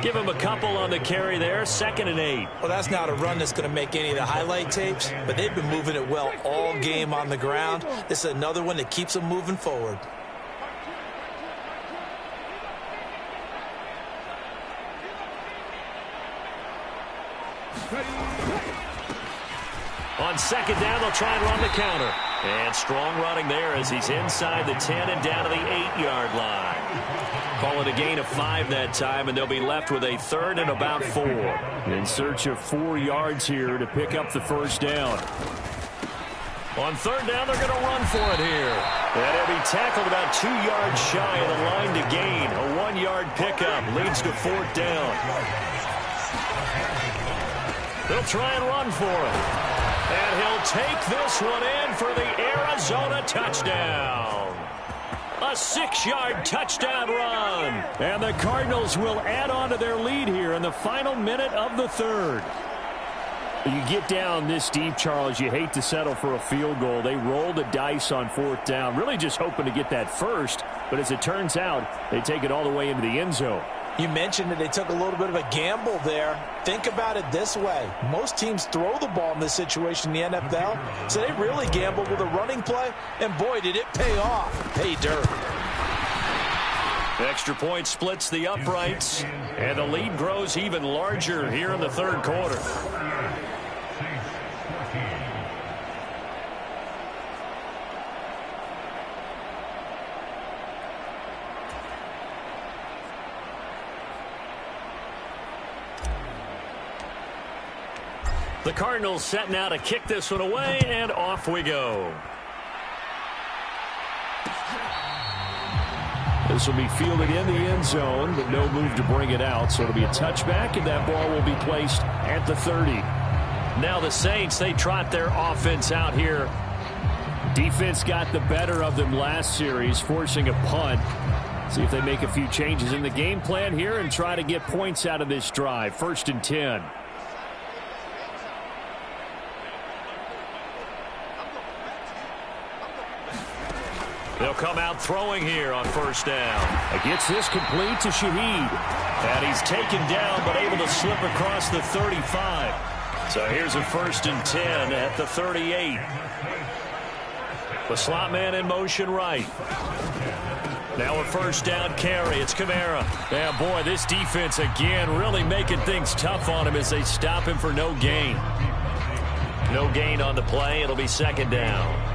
Give him a couple on the carry there, 2nd and 8. Well, that's not a run that's going to make any of the highlight tapes, but they've been moving it well all game on the ground. This is another one that keeps them moving forward. On second down, they'll try and run the counter. And strong running there as he's inside the 10 and down to the 8-yard line. Call it a gain of 5 that time, and they'll be left with a 3rd and about 4. In search of 4 yards here to pick up the first down. On 3rd down, they're going to run for it here. And he'll be tackled about 2 yards shy of the line to gain. A 1-yard pickup leads to 4th down. They'll try and run for it. And he'll take this one in for the Arizona touchdown. A 6-yard touchdown run. And the Cardinals will add on to their lead here in the final minute of the 3rd. You get down this deep, Charles, you hate to settle for a field goal. They roll the dice on 4th down, really just hoping to get that first. But as it turns out, they take it all the way into the end zone. You mentioned that they took a little bit of a gamble there. Think about it this way. Most teams throw the ball in this situation in the NFL, so they really gambled with a running play, and boy, did it pay off. Pay dirt. Extra point splits the uprights, and the lead grows even larger here in the 3rd quarter. The Cardinals set now to kick this one away, and off we go. This will be fielded in the end zone, but no move to bring it out. So it'll be a touchback, and that ball will be placed at the 30. Now the Saints, they trot their offense out here. Defense got the better of them last series, forcing a punt. See if they make a few changes in the game plan here and try to get points out of this drive. 1st and 10. They'll come out throwing here on 1st down. Gets this complete to Shaheed. And he's taken down but able to slip across the 35. So here's a 1st and 10 at the 38. The slot man in motion right. Now a 1st down carry. It's Kamara. Yeah, boy, this defense again really making things tough on him as they stop him for no gain. No gain on the play. It'll be 2nd down.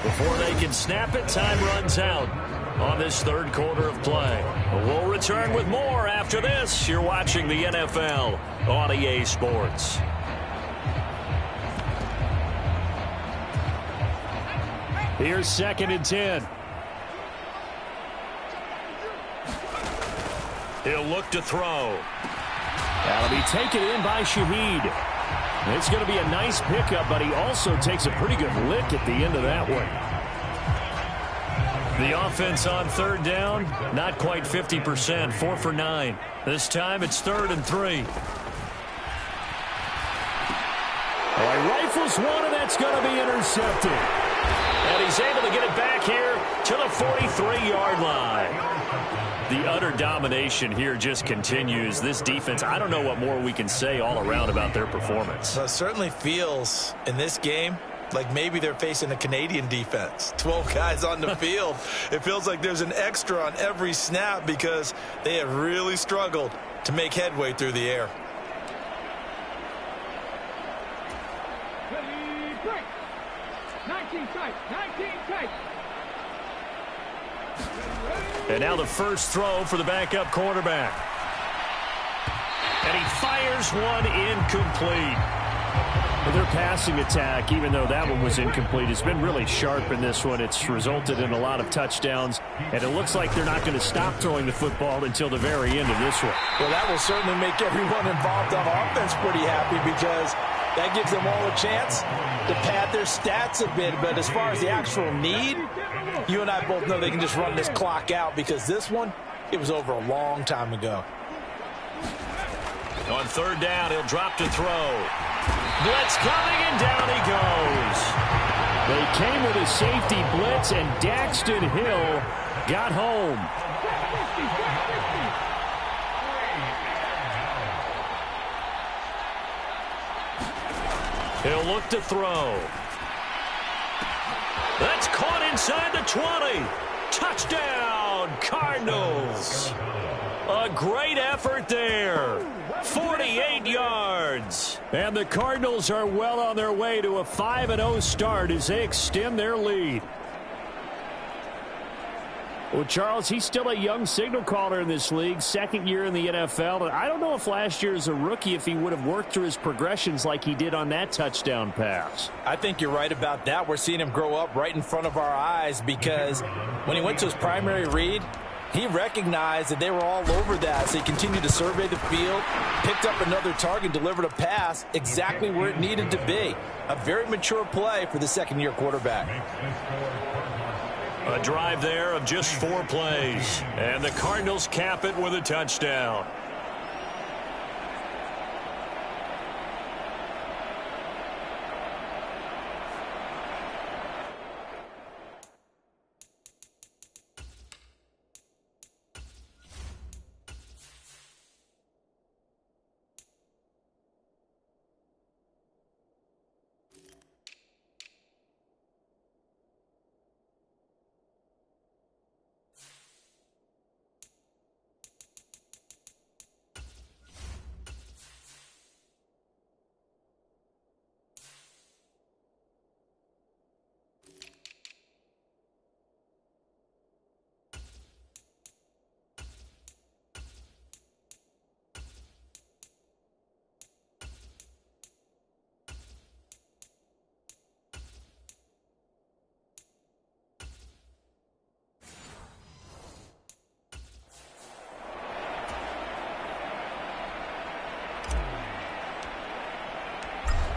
Before they can snap it, time runs out on this 3rd quarter of play. We'll return with more after this. You're watching the NFL on EA Sports. Here's 2nd and 10. He'll look to throw. That'll be taken in by Shaheed. It's going to be a nice pickup, but he also takes a pretty good lick at the end of that one. The offense on 3rd down, not quite 50%, 4 for 9. This time it's 3rd and 3. Well, he rifles one, and that's going to be intercepted. And he's able to get it back here to the 43-yard line. The utter domination here just continues. This defense, I don't know what more we can say all around about their performance. Well, it certainly feels in this game like maybe they're facing a Canadian defense. 12 guys on the field. It feels like there's an extra on every snap because they have really struggled to make headway through the air. And now the first throw for the backup quarterback. And he fires one incomplete. Well, their passing attack, even though that one was incomplete, has been really sharp in this one. It's resulted in a lot of touchdowns, and it looks like they're not going to stop throwing the football until the very end of this one. Well, that will certainly make everyone involved on offense pretty happy because that gives them all a chance to pad their stats a bit. But as far as the actual need, you and I both know they can just run this clock out because this one, it was over a long time ago. On 3rd down, he'll drop to throw. Blitz coming, and down he goes. They came with a safety blitz, and Daxton Hill got home. He'll look to throw. That's caught inside the 20. Touchdown, Cardinals. A great effort there. 48 yards. And the Cardinals are well on their way to a 5-0 start as they extend their lead. Well, Charles, he's still a young signal caller in this league, second year in the NFL. And I don't know if last year as a rookie, if he would have worked through his progressions like he did on that touchdown pass. I think you're right about that. We're seeing him grow up right in front of our eyes because when he went to his primary read, he recognized that they were all over that, so he continued to survey the field, picked up another target, delivered a pass exactly where it needed to be. A very mature play for the second-year quarterback. A drive there of just 4 plays, and the Cardinals cap it with a touchdown.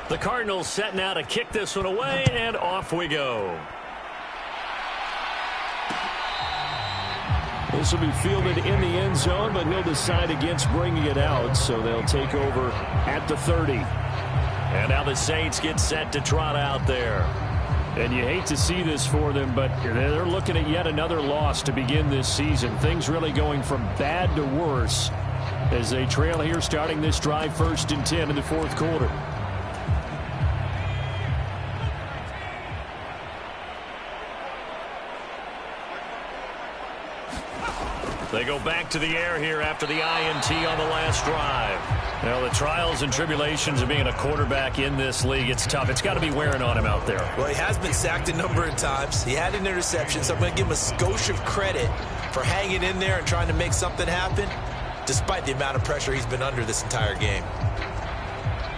The Cardinals set now to kick this one away, and off we go. This will be fielded in the end zone, but he'll decide against bringing it out, so they'll take over at the 30. And now the Saints get set to trot out there. And you hate to see this for them, but they're looking at yet another loss to begin this season. Things really going from bad to worse as they trail here starting this drive 1st and 10 in the 4th quarter. They go back to the air here after the INT on the last drive. Now, the trials and tribulations of being a quarterback in this league, it's tough. It's got to be wearing on him out there. Well, he has been sacked a number of times. He had an interception, so I'm going to give him a skosh of credit for hanging in there and trying to make something happen, despite the amount of pressure he's been under this entire game.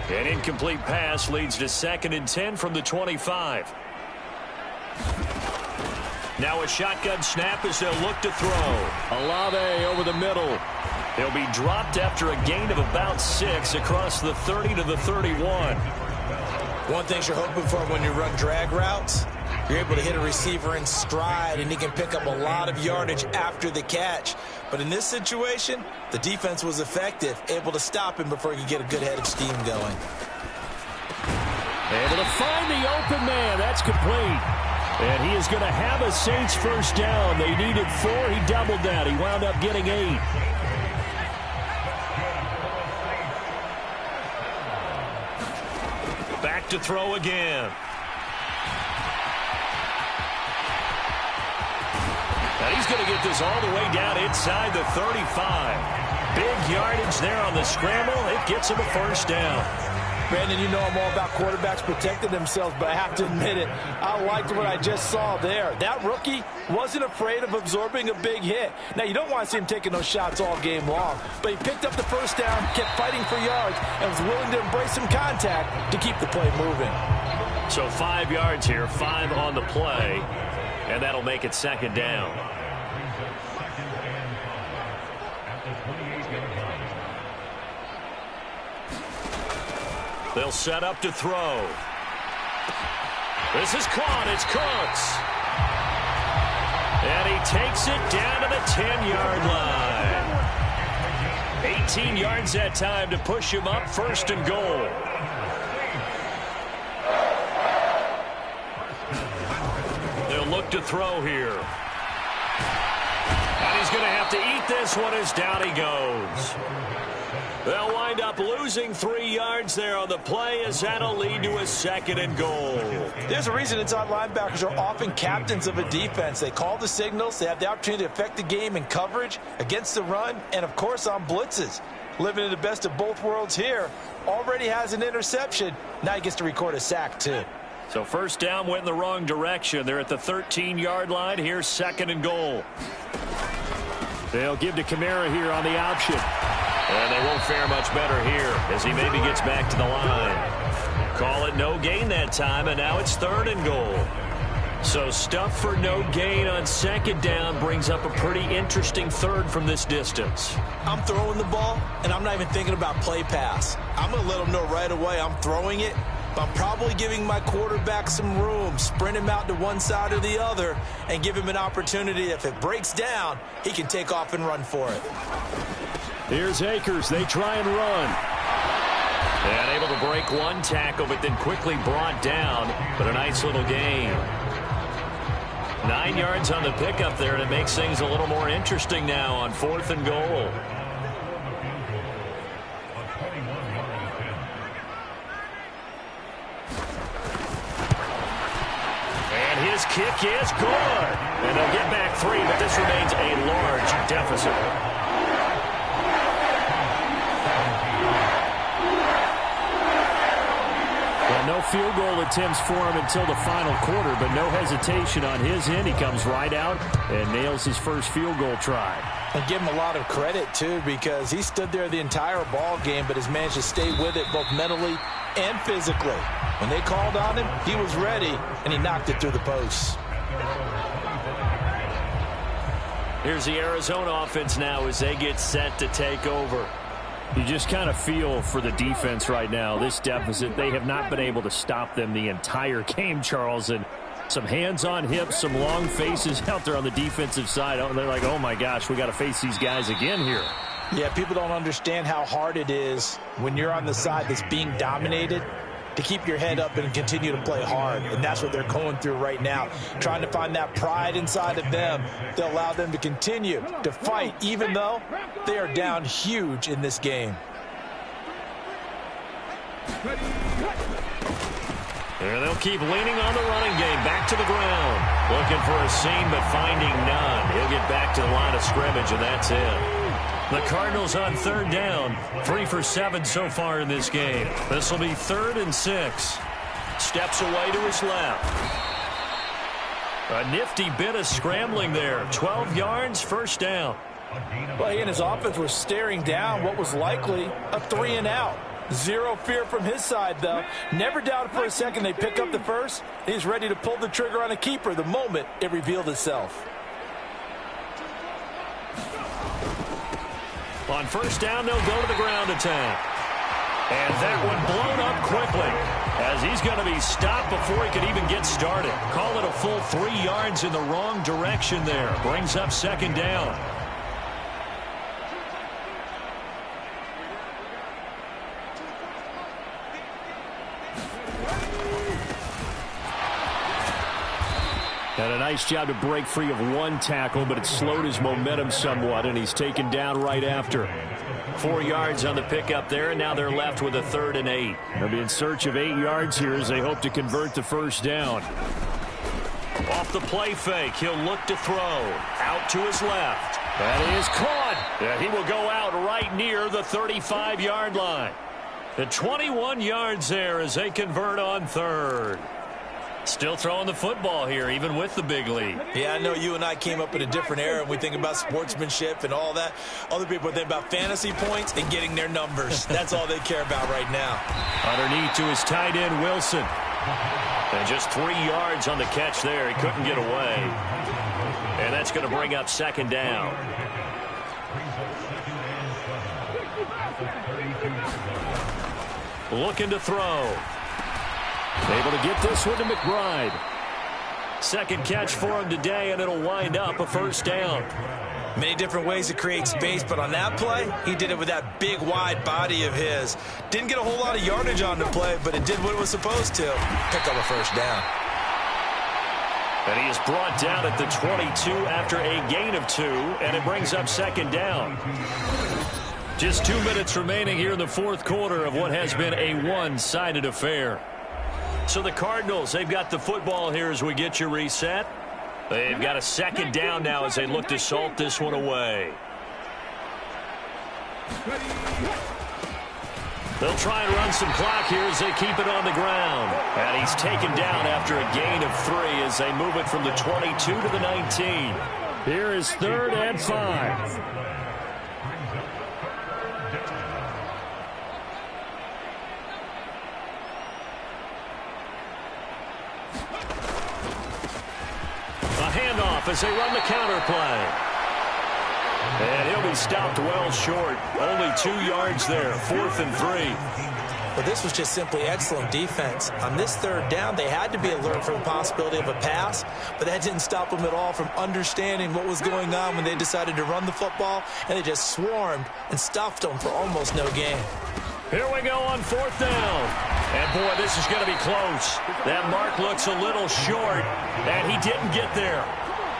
An incomplete pass leads to 2nd and 10 from the 25. Now a shotgun snap as they'll look to throw. Olave over the middle. He'll be dropped after a gain of about 6 across the 30 to the 31. One thing you're hoping for when you run drag routes, you're able to hit a receiver in stride, and he can pick up a lot of yardage after the catch. But in this situation, the defense was effective, able to stop him before he could get a good head of steam going. Able to find the open man. That's complete. And he is going to have a Saints first down. They needed 4. He doubled that. He wound up getting 8. Back to throw again. And he's going to get this all the way down inside the 35. Big yardage there on the scramble. It gets him a first down. Brandon, you know I'm all about quarterbacks protecting themselves, but I have to admit it, I liked what I just saw there. That rookie wasn't afraid of absorbing a big hit. Now, you don't want to see him taking those shots all game long, but he picked up the first down, kept fighting for yards, and was willing to embrace some contact to keep the play moving. So 5 yards here, 5 on the play, and that'll make it 2nd down. They'll set up to throw. This is caught. It's Cooks. And he takes it down to the 10-yard line. 18 yards that time to push him up, 1st and goal. They'll look to throw here. And he's going to have to eat this one as down he goes. They'll wind up losing 3 yards there on the play as that'll lead to a 2nd and goal. There's a reason inside linebackers are often captains of a defense. They call the signals. They have the opportunity to affect the game in coverage, against the run, and, of course, on blitzes. Living in the best of both worlds here. Already has an interception. Now he gets to record a sack, too. So first down went in the wrong direction. They're at the 13-yard line. Here's 2nd and goal. They'll give to Kamara here on the option. And they won't fare much better here as he maybe gets back to the line. Call it no gain that time, and now it's 3rd and goal. So stuff for no gain on 2nd down brings up a pretty interesting 3rd from this distance. I'm throwing the ball, and I'm not even thinking about play pass. I'm going to let them know right away I'm throwing it, but I'm probably giving my quarterback some room, sprint him out to one side or the other, and give him an opportunity. If it breaks down, he can take off and run for it. Here's Akers. They try and run. And able to break one tackle, but then quickly brought down. But a nice little gain. 9 yards on the pickup there, and it makes things a little more interesting now on 4th and goal. And his kick is good. And they'll get back 3, but this remains a large deficit. No field goal attempts for him until the final quarter, but no hesitation on his end. He comes right out and nails his first field goal try. And give him a lot of credit, too, because he stood there the entire ball game, but has managed to stay with it both mentally and physically. When they called on him, he was ready, and he knocked it through the posts. Here's the Arizona offense now as they get set to take over. You just kind of feel for the defense right now. This deficit, they have not been able to stop them the entire game, Charles. And some hands on hips, some long faces out there on the defensive side. They're like, oh, my gosh, we got to face these guys again here. Yeah, people don't understand how hard it is when you're on the side that's being dominated to keep your head up and continue to play hard. And that's what they're going through right now, trying to find that pride inside of them to allow them to continue to fight, even though they are down huge in this game. And they'll keep leaning on the running game. Back to the ground. Looking for a seam, but finding none. He'll get back to the line of scrimmage, and that's it. The Cardinals on 3rd down. 3 for 7 so far in this game. This will be 3rd and 6. Steps away to his left. A nifty bit of scrambling there. 12 yards, 1st down. Well, he and his offense were staring down what was likely a 3 and out. Zero fear from his side, though. Never doubted for a second they pick up the first. He's ready to pull the trigger on a keeper the moment it revealed itself. On 1st down, they'll go to the ground attack. And that one blown up quickly as he's going to be stopped before he could even get started. Call it a full 3 yards in the wrong direction there. Brings up 2nd down. And a nice job to break free of one tackle, but it slowed his momentum somewhat, and he's taken down right after. 4 yards on the pickup there, and now they're left with a 3rd and 8. They'll be in search of 8 yards here as they hope to convert the 1st down. Off the play fake, he'll look to throw. Out to his left. That is caught. Yeah, he will go out right near the 35-yard line. The 21 yards there as they convert on 3rd. Still throwing the football here, even with the big lead. Yeah, I know you and I came up in a different era, and we think about sportsmanship and all that. Other people think about fantasy points and getting their numbers. That's all they care about right now. Underneath to his tight end, Wilson. And just 3 yards on the catch there. He couldn't get away. And that's going to bring up 2nd down. Looking to throw. Able to get this one to McBride. 2nd catch for him today, and it'll wind up a 1st down. Many different ways to create space, but on that play, he did it with that big, wide body of his. Didn't get a whole lot of yardage on the play, but it did what it was supposed to. Pick up a 1st down. And he is brought down at the 22 after a gain of 2, and it brings up second down. Just 2 minutes remaining here in the fourth quarter of what has been a one-sided affair. So the Cardinals, they've got the football here as we get you reset. They've got a second down now as they look to salt this one away. They'll try and run some clock here as they keep it on the ground. And he's taken down after a gain of 3 as they move it from the 22 to the 19. Here is 3rd and 5. A handoff as they run the counter play. And he'll be stopped well short. Only 2 yards there. 4th and 3. Well, this was just simply excellent defense. On this 3rd down, they had to be alert for the possibility of a pass, but that didn't stop them at all from understanding what was going on when they decided to run the football, and they just swarmed and stuffed them for almost no gain. Here we go on 4th down. And, boy, this is going to be close. That mark looks a little short, and he didn't get there.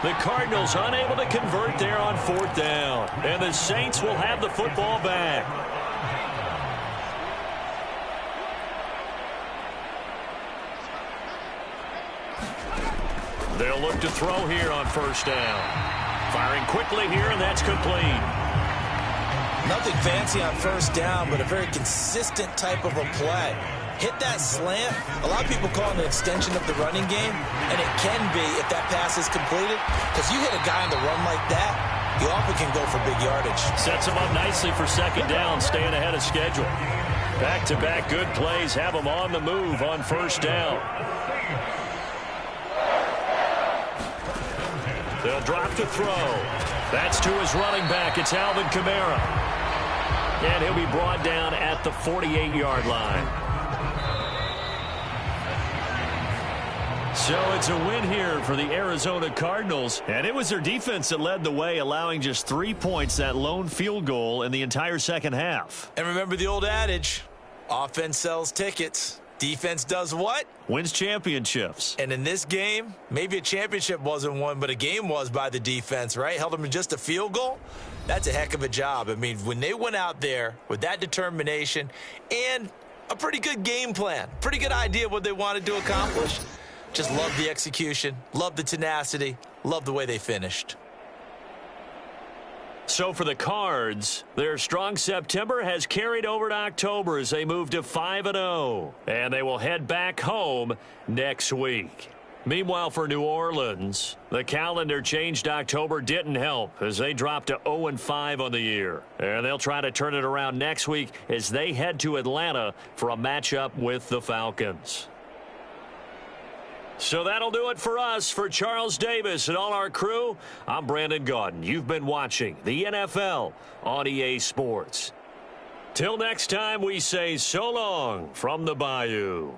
The Cardinals unable to convert there on 4th down. And the Saints will have the football back. They'll look to throw here on 1st down. Firing quickly here, and that's complete. Nothing fancy on 1st down, but a very consistent type of a play. Hit that slant. A lot of people call it an extension of the running game, and it can be if that pass is completed, because you hit a guy on the run like that, you often can go for big yardage. Sets him up nicely for 2nd down, staying ahead of schedule. Back-to-back good plays have him on the move on 1st down. They'll drop to throw. That's to his running back. It's Alvin Kamara. And he'll be brought down at the 48-yard line. So it's a win here for the Arizona Cardinals. And it was their defense that led the way, allowing just 3 points, that lone field goal in the entire second half. And remember the old adage, offense sells tickets. Defense does what? Wins championships. And in this game, maybe a championship wasn't won, but a game was by the defense, right? Held them to just a field goal. That's a heck of a job. I mean, when they went out there with that determination and a pretty good game plan, pretty good idea what they wanted to accomplish, just love the execution, love the tenacity, love the way they finished. So for the Cards, their strong September has carried over to October as they move to 5-0. And they will head back home next week. Meanwhile, for New Orleans, the calendar change to October didn't help as they dropped to 0-5 on the year. And they'll try to turn it around next week as they head to Atlanta for a matchup with the Falcons. So that'll do it for us. For Charles Davis and all our crew, I'm Brandon Gaudin. You've been watching the NFL on EA Sports. Till next time, we say so long from the Bayou.